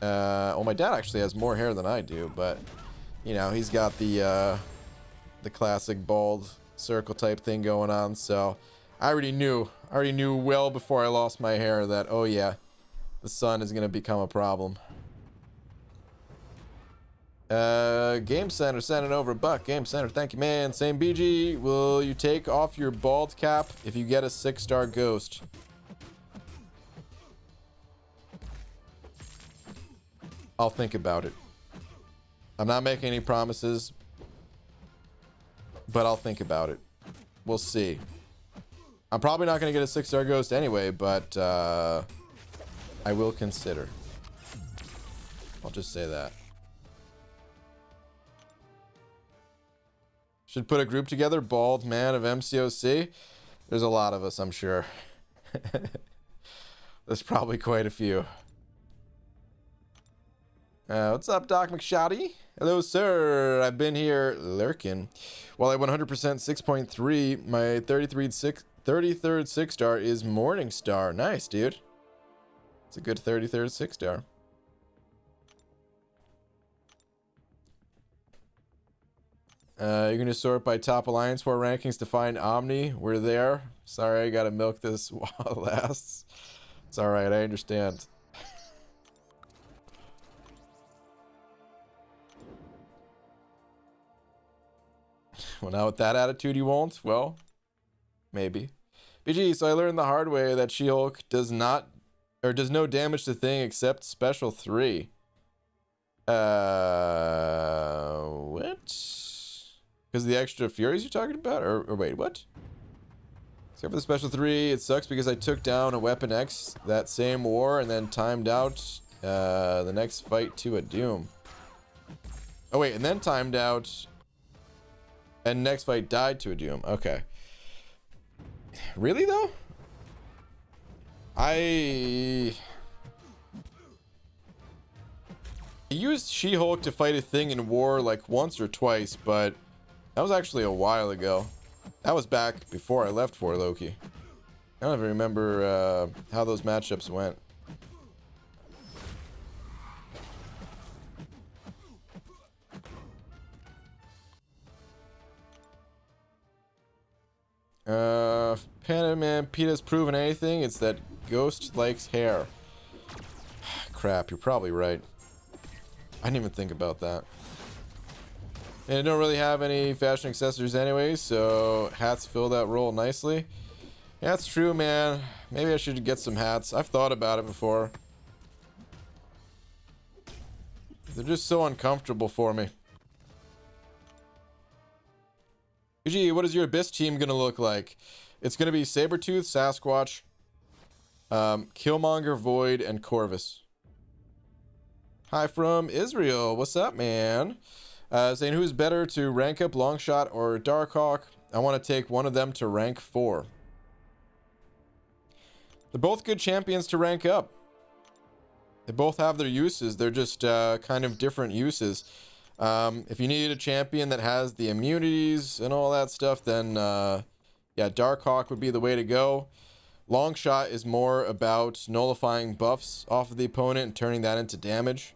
well, my dad actually has more hair than I do, but, you know, he's got the classic bald circle type thing going on, so I already knew well before I lost my hair that, oh yeah, the sun is going to become a problem. Game Center sending over $1. Game Center, thank you, man. Same BG. Will you take off your bald cap if you get a 6-star ghost? I'll think about it. I'm not making any promises, but I'll think about it. We'll see. I'm probably not going to get a 6-star ghost anyway, but I will consider. I'll just say that. Should put a group together. Bald man of MCOC. There's a lot of us, I'm sure. There's probably quite a few. What's up, Doc McShoddy? Hello, sir. I've been here lurking. While I 100% 6.3, my 33rd 6-star is Morningstar. Nice, dude. It's a good 33rd 6-star. You're going to sort by top Alliance War rankings to find Omni. We're there. Sorry, I got to milk this while it lasts. It's alright, I understand. Well, now with that attitude you won't? Well, maybe. BG, so I learned the hard way that She-Hulk does not, or does no damage to thing except special 3. What? Because of the extra Furies you're talking about? Or wait, what? Except for the special 3, it sucks because I took down a Weapon X that same war and then timed out the next fight to a Doom. Oh wait, and then timed out and next fight died to a Doom. Okay. Really though? I used She-Hulk to fight a thing in war like once or twice, but that was actually a while ago. That was back before I left for Loki. I don't even remember how those matchups went. Panda Man Peta's proven anything, it's that Ghost likes hair. Crap, you're probably right. I didn't even think about that. And I don't really have any fashion accessories anyway, so hats fill that role nicely. Yeah, that's true, man. Maybe I should get some hats. I've thought about it before. They're just so uncomfortable for me. UG, what is your Abyss team gonna look like? It's gonna be Sabretooth, Sasquatch, Killmonger, Void, and Corvus. Hi from Israel. What's up, man? Saying who's better to rank up, Longshot or Darkhawk? I want to take one of them to rank 4. They're both good champions to rank up. They both have their uses. They're just kind of different uses. If you need a champion that has the immunities and all that stuff, then yeah, Darkhawk would be the way to go. Longshot is more about nullifying buffs off of the opponent and turning that into damage.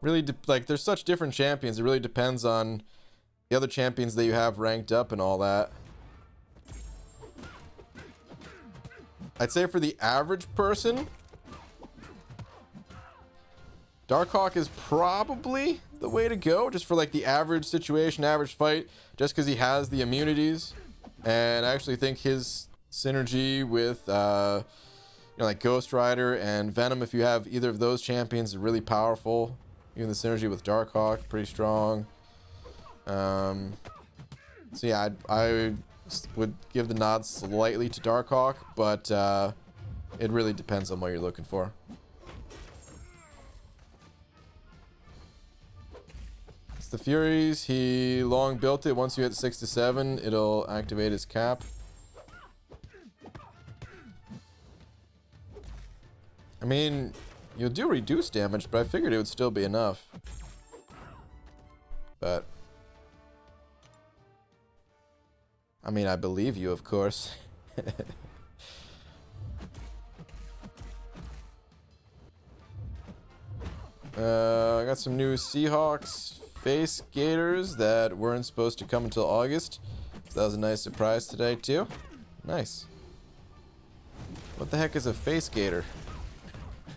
Really, like, there's such different champions. It really depends on the other champions that you have ranked up and all that. I'd say for the average person, Darkhawk is probably the way to go, just for like the average situation, average fight, just because he has the immunities. And I actually think his synergy with you know, like Ghost Rider and Venom, if you have either of those champions, is really powerful. Even the synergy with Darkhawk, pretty strong. So yeah, I would give the nod slightly to Darkhawk, but it really depends on what you're looking for. It's the Furies. He long built it. Once you hit 6 to 7, it'll activate his cap. I mean, you'll do reduced damage, but I figured it would still be enough. But I mean, I believe you, of course. I got some new Seahawks face gaiters that weren't supposed to come until August. So that was a nice surprise today, too. Nice. What the heck is a face gaiter?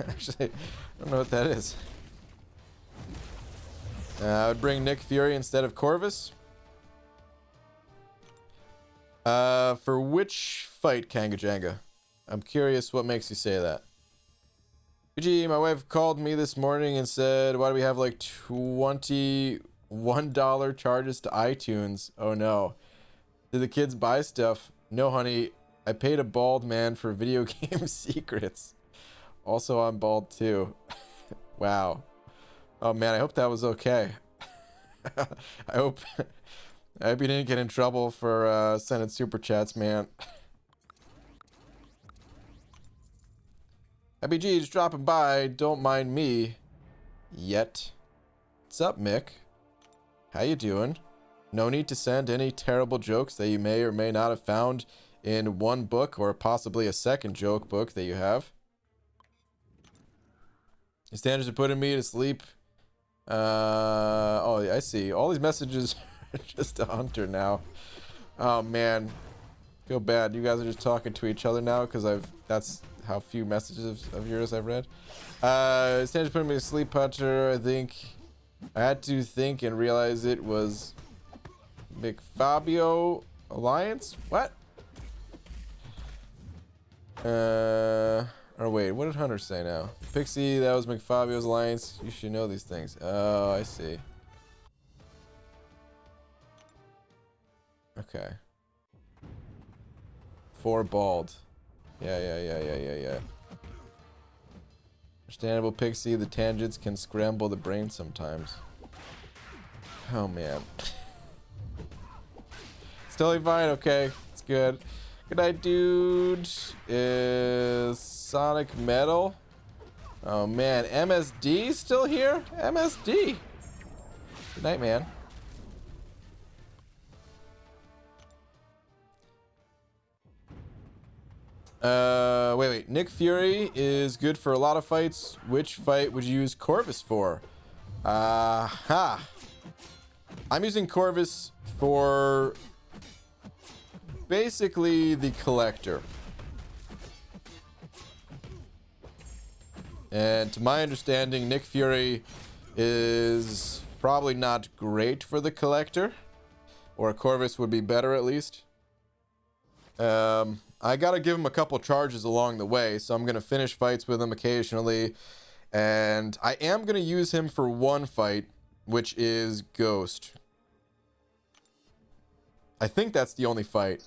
Actually, I don't know what that is. I would bring Nick Fury instead of Corvus. For which fight, Kangajanga? I'm curious what makes you say that. PG, my wife called me this morning and said, why do we have like $21 charges to iTunes? Oh no. Did the kids buy stuff? No, honey. I paid a bald man for video game secrets. Also, I'm bald too. Wow. Oh man, I hope that was okay. I hope you didn't get in trouble for sending super chats, man. IBG just dropping by. Don't mind me. Yet. What's up, Mick? How you doing? No need to send any terrible jokes that you may or may not have found in one book or possibly a second joke book that you have. Your standards are putting me to sleep. Oh, I see. All these messages are just a hunter now. Oh man, feel bad. You guys are just talking to each other now because that's how few messages of yours I've read. Standards putting me to sleep, Hunter. I think I had to think and realize it was McFabio Alliance. What? Or wait, what did Hunter say now? Pixie, that was McFabio's Alliance. You should know these things. Oh, I see. Okay. 4 bald. Yeah. Understandable, Pixie. The tangents can scramble the brain sometimes. Oh, man. It's totally fine. Okay. It's good. Good night, dude. Is Sonic Metal? Oh man, MSD still here? MSD. Good night, man. Wait. Nick Fury is good for a lot of fights. Which fight would you use Corvus for? I'm using Corvus for basically the collector. And to my understanding, Nick Fury is probably not great for the collector, or Corvus would be better at least. I gotta give him a couple charges along the way, so I'm gonna finish fights with him occasionally, and I am gonna use him for one fight, which is Ghost. I think that's the only fight.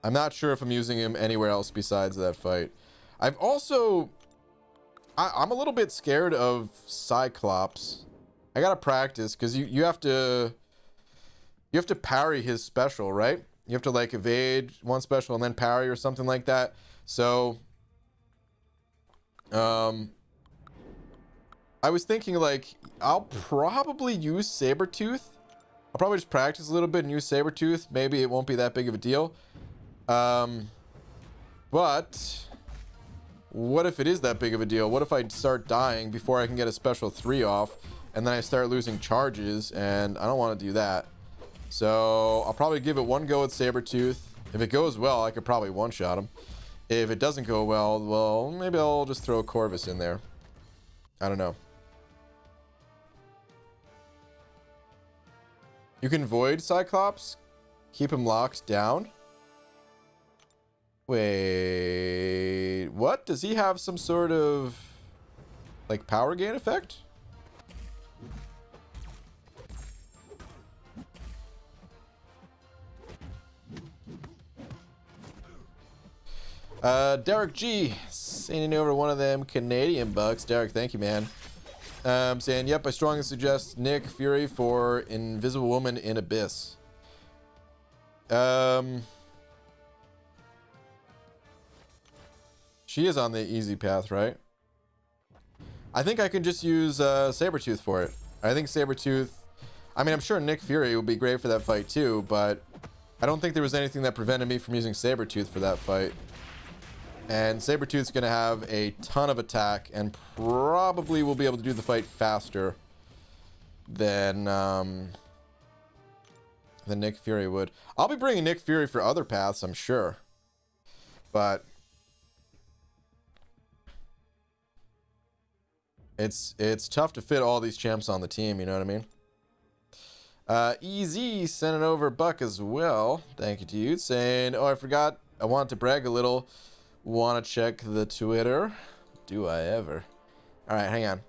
I'm not sure if I'm using him anywhere else besides that fight. I've also... I'm a little bit scared of Cyclops. I gotta practice, because you have to... You have to parry his special, right? You have to, like, evade one special and then parry or something like that. So... I was thinking, like, I'll probably use Sabretooth. I'll probably just practice a little bit and use Sabretooth. Maybe it won't be that big of a deal. But what if it is that big of a deal? What if I start dying before I can get a special 3 off and then I start losing charges, and I don't want to do that. So I'll probably give it one go with Sabretooth. If it goes well, I could probably one-shot him. If it doesn't go well, maybe I'll just throw Corvus in there. I don't know. You can void Cyclops? Keep him locked down? Wait, what? Does he have some sort of, like, power gain effect? Derek G, sending over one of them Canadian bucks. Derek, thank you, man. Saying, yep, I strongly suggest Nick Fury for Invisible Woman in Abyss. She is on the easy path, right? I think I can just use Sabretooth for it. I think Sabretooth... I mean, I'm sure Nick Fury would be great for that fight too, but I don't think there was anything that prevented me from using Sabretooth for that fight. And Sabretooth's going to have a ton of attack and probably will be able to do the fight faster than Nick Fury would. I'll be bringing Nick Fury for other paths, I'm sure. But It's tough to fit all these champs on the team, you know what I mean? EZ sending over Buck as well. Thank you to you. Saying, oh, I forgot. I wanted to brag a little. Want to check the Twitter? Do I ever? All right, hang on.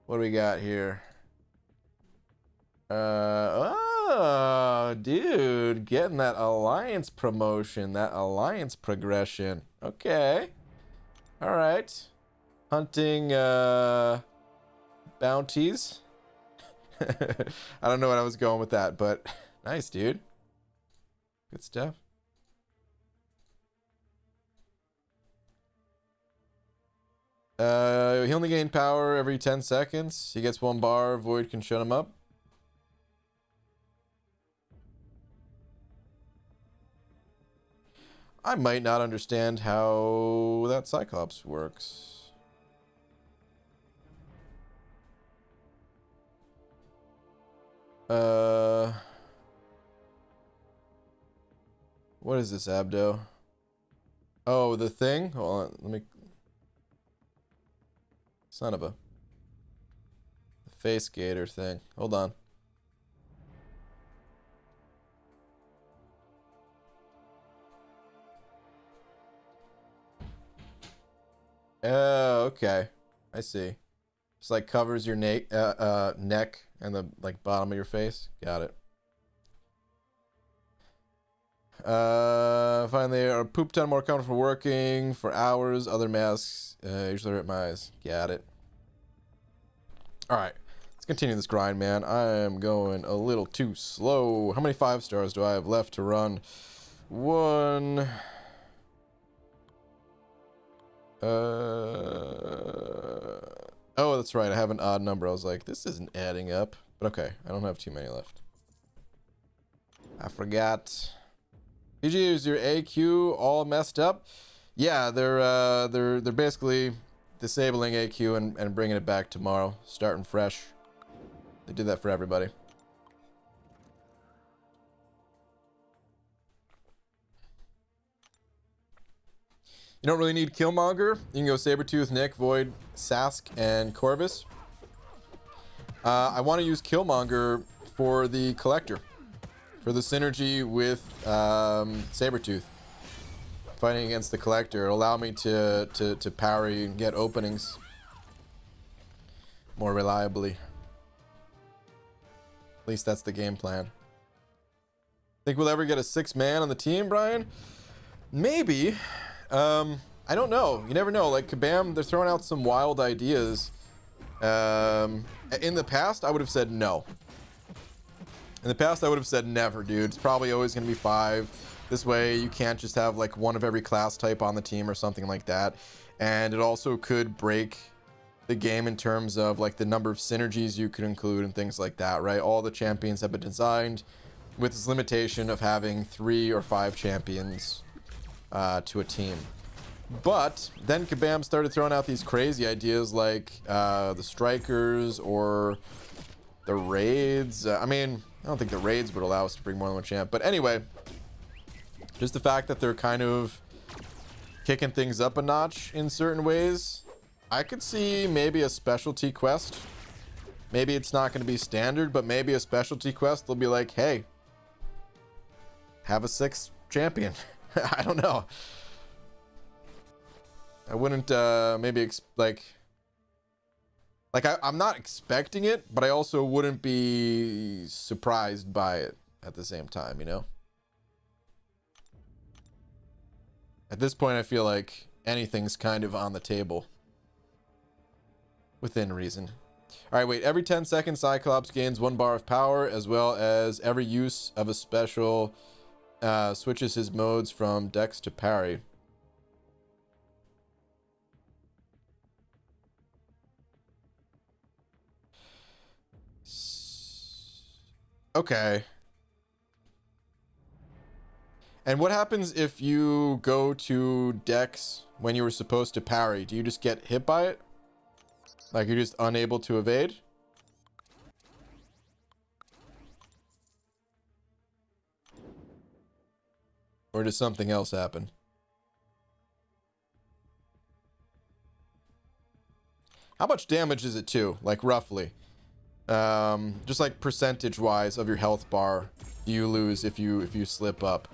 What do we got here? Oh, dude, getting that alliance promotion, that alliance progression. Okay. All right. Hunting bounties. I don't know what I was going with that, but nice, dude. Good stuff. He only gain power every 10 seconds. He gets 1 bar. Void can shut him up. I might not understand how that Cyclops works. What is this, Abdo? Oh, the thing? Hold on, let me... Son of a... The face gator thing. Hold on. Oh, okay. I see. Just like covers your neck and the like bottom of your face. Got it. Finally, a poop ton more comfortable working for hours. Other masks usually hurt my eyes. Got it. All right, let's continue this grind, man. I am going a little too slow. How many 5 stars do I have left to run? 1. Oh, that's right. I have an odd number. I was like, this isn't adding up. But okay, I don't have too many left. I forgot. PG, is your AQ all messed up? Yeah, they're basically disabling AQ and bringing it back tomorrow, starting fresh. They did that for everybody. You don't really need Killmonger. You can go Sabretooth, Nick, Void, Sask, and Corvus. I want to use Killmonger for the Collector. For the synergy with Sabretooth. Fighting against the Collector. It'll allow me to parry and get openings more reliably. At least that's the game plan. Think we'll ever get a 6-man on the team, Brian? Maybe. I don't know. You never know. Like Kabam, they're throwing out some wild ideas. In the past, I would have said no. In the past, I would have said never, dude. It's probably always going to be 5. This way, you can't just have like one of every class type on the team or something like that. And it also could break the game in terms of like the number of synergies you could include and things like that, right? All the champions have been designed with this limitation of having 3 or 5 champions to a team. But then Kabam started throwing out these crazy ideas like the strikers or the raids. I mean, I don't think the raids would allow us to bring more than 1 champ. But anyway, just the fact that they're kind of kicking things up a notch in certain ways. I could see maybe a specialty quest. Maybe it's not going to be standard, but maybe a specialty quest. They'll be like, hey, have a 6th champion. I don't know. I wouldn't maybe I'm not expecting it, but I also wouldn't be surprised by it at the same time, you know? At this point, I feel like anything's kind of on the table. Within reason. Alright, wait. Every 10 seconds, Cyclops gains 1 bar of power, as well as every use of a special switches his modes from Dex to parry. Okay. And what happens if you go to Dex when you were supposed to parry? Do you just get hit by it? Like you're just unable to evade? Or does something else happen? How much damage is it too? Like roughly. Just like percentage wise of your health bar you lose if you slip up.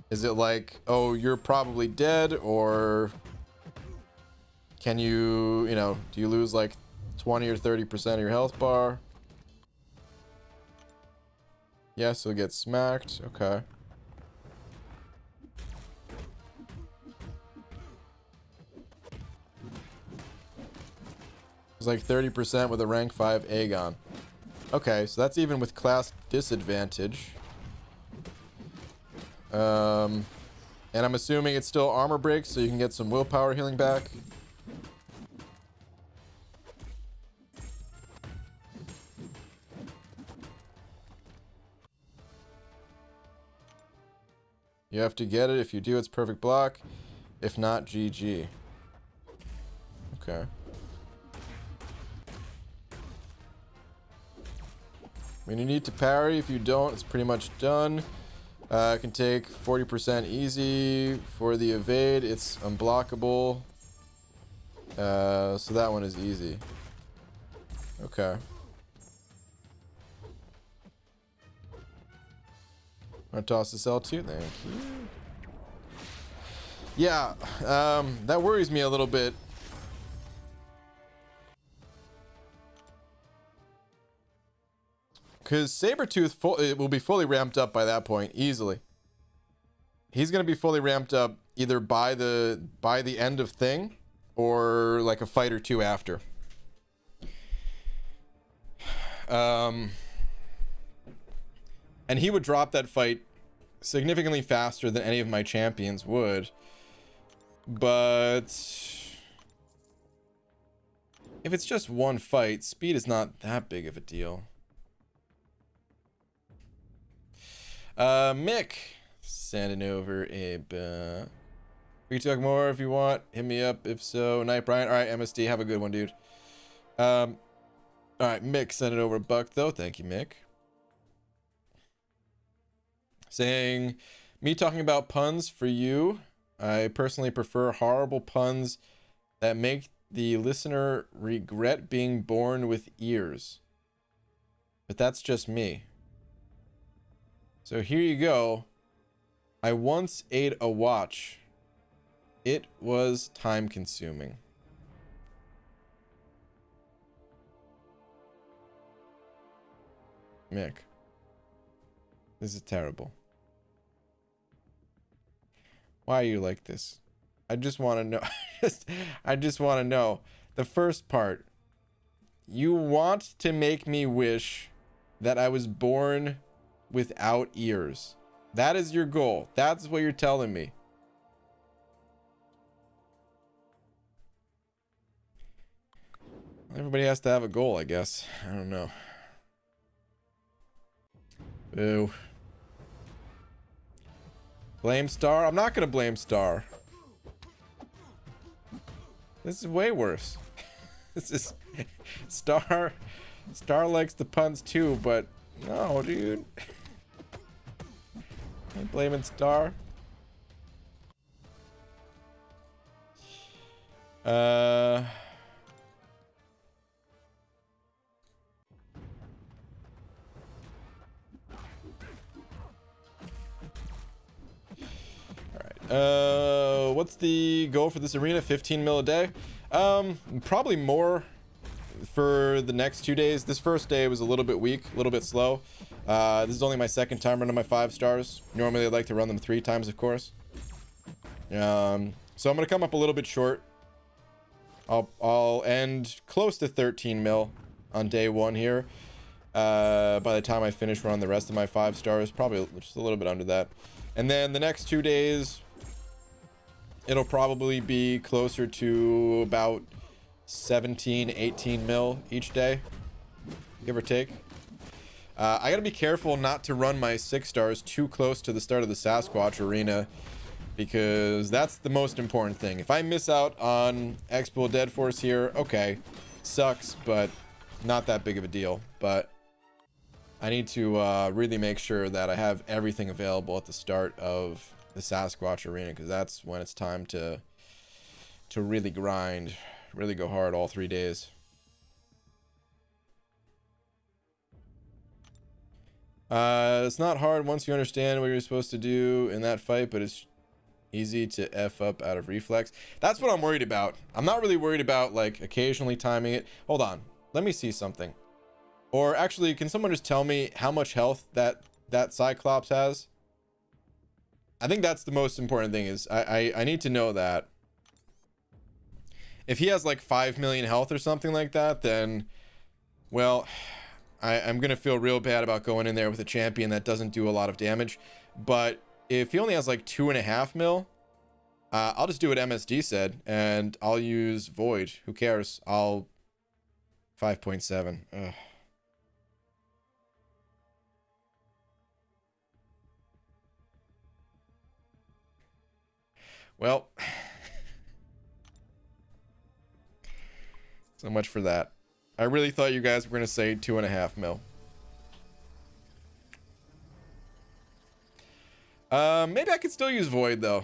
Is it like, oh, you're probably dead, or can you, you know, do you lose like 20 or 30% of your health bar? Yeah, so get smacked. Okay. It's like 30% with a rank 5 Aegon. Okay, so that's even with class disadvantage. And I'm assuming it's still armor breaks, so you can get some willpower healing back. You have to get it. If you do, it's perfect block. If not, GG. Okay. I mean, you need to parry. If you don't, it's pretty much done. It can take 40% easy. For the evade, it's unblockable. So that one is easy. Okay. I'm gonna toss this L2. Thank you. Yeah, that worries me a little bit. Because Sabretooth it will be fully ramped up by that point, easily. He's going to be fully ramped up either by the end of thing, or like a fight or two after. And he would drop that fight significantly faster than any of my champions would. But if it's just one fight, speed is not that big of a deal. Mick sending over a we can talk more if you want. Hit me up if so. Night Brian. All right, MSD, have a good one, dude. All right, Mick sent it over a buck though. Thank you, Mick. Saying, me talking about puns for you. I personally prefer horrible puns that make the listener regret being born with ears. But that's just me. So here you go. I once ate a watch. It was time consuming. Mick, this is terrible. Why are you like this? I just want to know. I just want to know. The first part. You want to make me wish that I was born without ears. That is your goal. That's what you're telling me. Everybody has to have a goal, I guess. I don't know. Boo. Blame Star? I'm not gonna blame Star. This is way worse. This is Star likes the puns too, but no, dude. I'm blaming Star. What's the goal for this arena? 15 mil a day? Probably more for the next 2 days. This first day was a little bit weak, a little bit slow. This is only my second time running my 5 stars. Normally I'd like to run them 3 times, of course. So I'm gonna come up a little bit short. I'll end close to 13 mil on day 1 here. By the time I finish running the rest of my 5 stars, probably just a little bit under that. And then the next 2 days, it'll probably be closer to about 17, 18 mil each day, give or take. I gotta be careful not to run my 6 stars too close to the start of the Sasquatch arena, because that's the most important thing. If I miss out on Xpool Dead Force here, okay, sucks, but not that big of a deal. But I need to really make sure that I have everything available at the start of the Sasquatch arena, because that's when it's time to really grind. Really go hard all 3 days. It's not hard once you understand what you're supposed to do in that fight, but it's easy to F up out of reflex. That's what I'm worried about. I'm not really worried about like occasionally timing it. Hold on. Let me see something. Or actually, can someone just tell me how much health that Cyclops has? I think that's the most important thing is I need to know that. If he has like 5 million health or something like that, then, well, I'm going to feel real bad about going in there with a champion that doesn't do a lot of damage. But if he only has like 2.5 mil, I'll just do what MSD said, and I'll use Void. Who cares? I'll 5.7. Ugh. Well, so much for that. I really thought you guys were going to say 2.5 mil. Maybe I could still use Void though.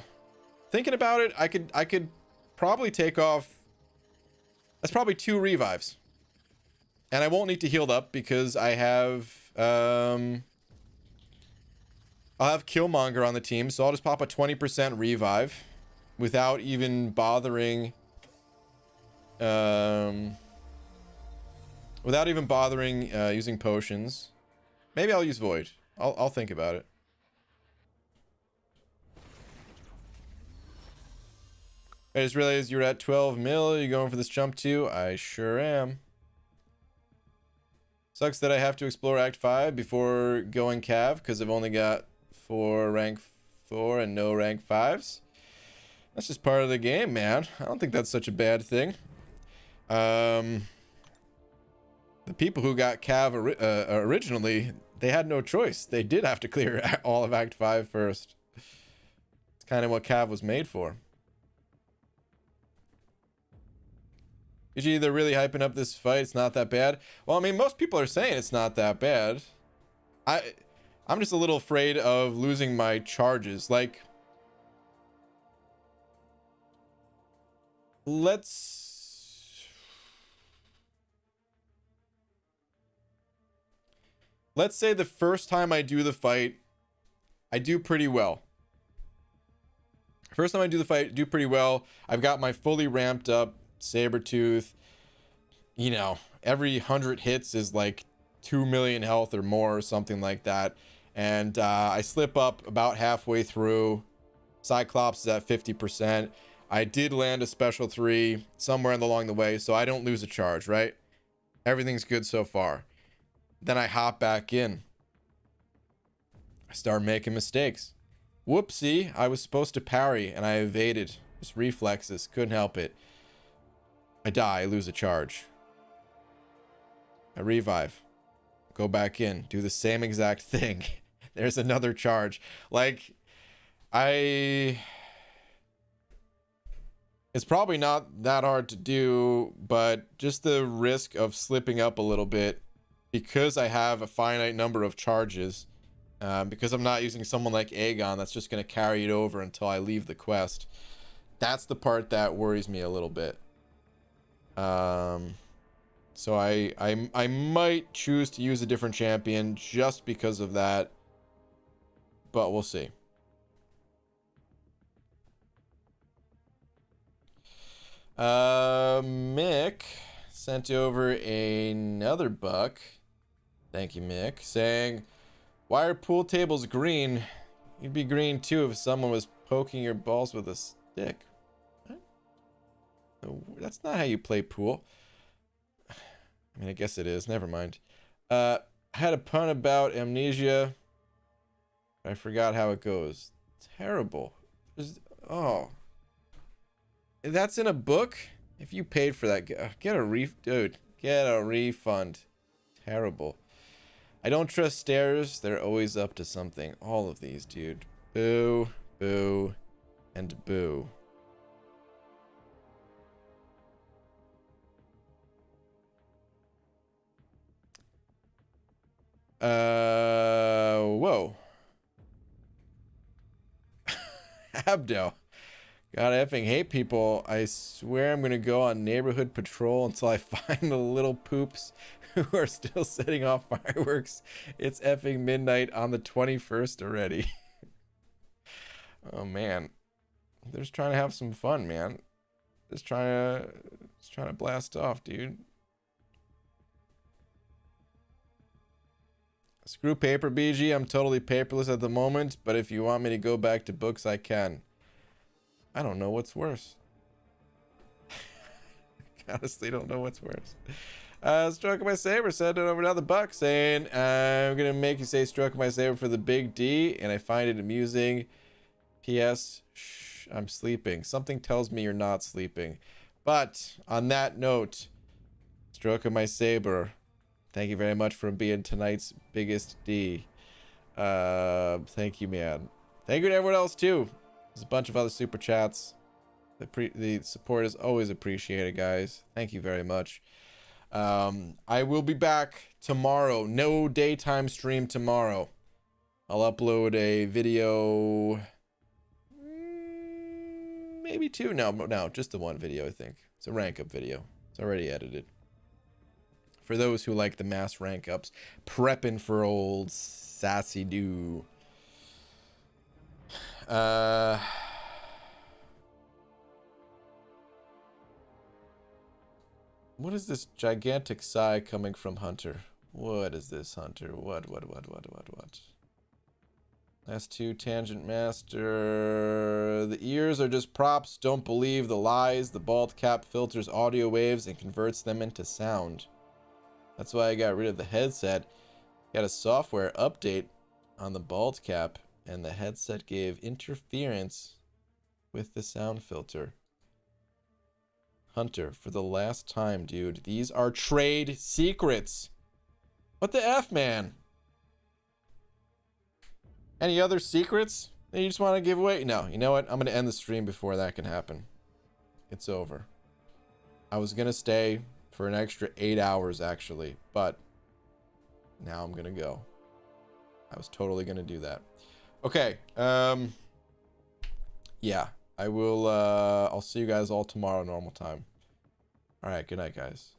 Thinking about it, I could probably take off. That's probably 2 revives. And I won't need to heal up because I have I'll have Killmonger on the team, so I'll just pop a 20% revive without even bothering using potions. Maybe I'll use Void. I'll think about it. I just realized you're at 12 mil. You going for this jump too? I sure am. Sucks that I have to explore Act 5 before going Cav because I've only got 4 rank 4 and no rank 5s. That's just part of the game, man. I don't think that's such a bad thing. The people who got Cav originally, they had no choice. They did have to clear all of Act 5 first. It's kind of what Cav was made for. They're really hyping up this fight. It's not that bad. Well, I mean, most people are saying it's not that bad. I'm just a little afraid of losing my charges. Like, let's say the first time I do the fight, I do pretty well. First time I do the fight, do pretty well. I've got my fully ramped up Sabretooth. You know, every 100 hits is like 2 million health or more or something like that. And I slip up about halfway through. Cyclops is at 50%. I did land a special 3 somewhere along the way, so I don't lose a charge, right? Everything's good so far. Then I hop back in. I start making mistakes. Whoopsie, I was supposed to parry and I evaded. Just reflexes, couldn't help it. I die, I lose a charge. I revive. Go back in, do the same exact thing. There's another charge. Like, it's probably not that hard to do, but just the risk of slipping up a little bit because I have a finite number of charges, because I'm not using someone like Aegon that's just going to carry it over until I leave the quest. That's the part that worries me a little bit. So I might choose to use a different champion just because of that, but we'll see. Mick sent over another buck. Thank you, Mick, saying, why are pool tables green? You'd be green too if someone was poking your balls with a stick. What? No, that's not how you play pool. I mean, I guess it is. Never mind. I had a pun about amnesia. I forgot how it goes. Terrible. Oh. That's in a book? If you paid for that, get a refund. Terrible. I don't trust stairs. They're always up to something. All of these, dude. Boo, boo, and boo. Whoa. Abdo. God effing hate people. I swear I'm gonna go on neighborhood patrol until I find the little poops who are still setting off fireworks. It's effing midnight on the 21st already. Oh man. They're just trying to have some fun, man. Just trying to blast off, dude. Screw paper, BG. I'm totally paperless at the moment, but if you want me to go back to books, I can. I don't know what's worse. Honestly, don't know what's worse. Stroke of my saber, send it over another buck saying, I'm gonna make you say stroke of my saber for the big D, and I find it amusing. P.S. Shh, I'm sleeping. Something tells me you're not sleeping. But on that note, stroke of my saber, thank you very much for being tonight's biggest D. Thank you, man. Thank you to everyone else too. There's a bunch of other super chats. The support is always appreciated, guys. Thank you very much. I will be back tomorrow. No daytime stream tomorrow. I'll upload a video. Maybe two. No, just the one video, I think. It's a rank up video. It's already edited. For those who like the mass rank ups, prepping for old Sassy Doo. What is this gigantic sigh coming from Hunter? What is this, Hunter? What? Last two, Tangent Master. The ears are just props. Don't believe the lies. The bald cap filters audio waves and converts them into sound. That's why I got rid of the headset. Got a software update on the bald cap, and the headset gave interference with the sound filter. Hunter, for the last time, dude. These are trade secrets. What the F, man? Any other secrets that you just want to give away? No, you know what? I'm going to end the stream before that can happen. It's over. I was going to stay for an extra 8 hours, actually, but now I'm going to go. I was totally going to do that. Okay. Yeah, I will, I'll see you guys all tomorrow, normal time. All right, good night, guys.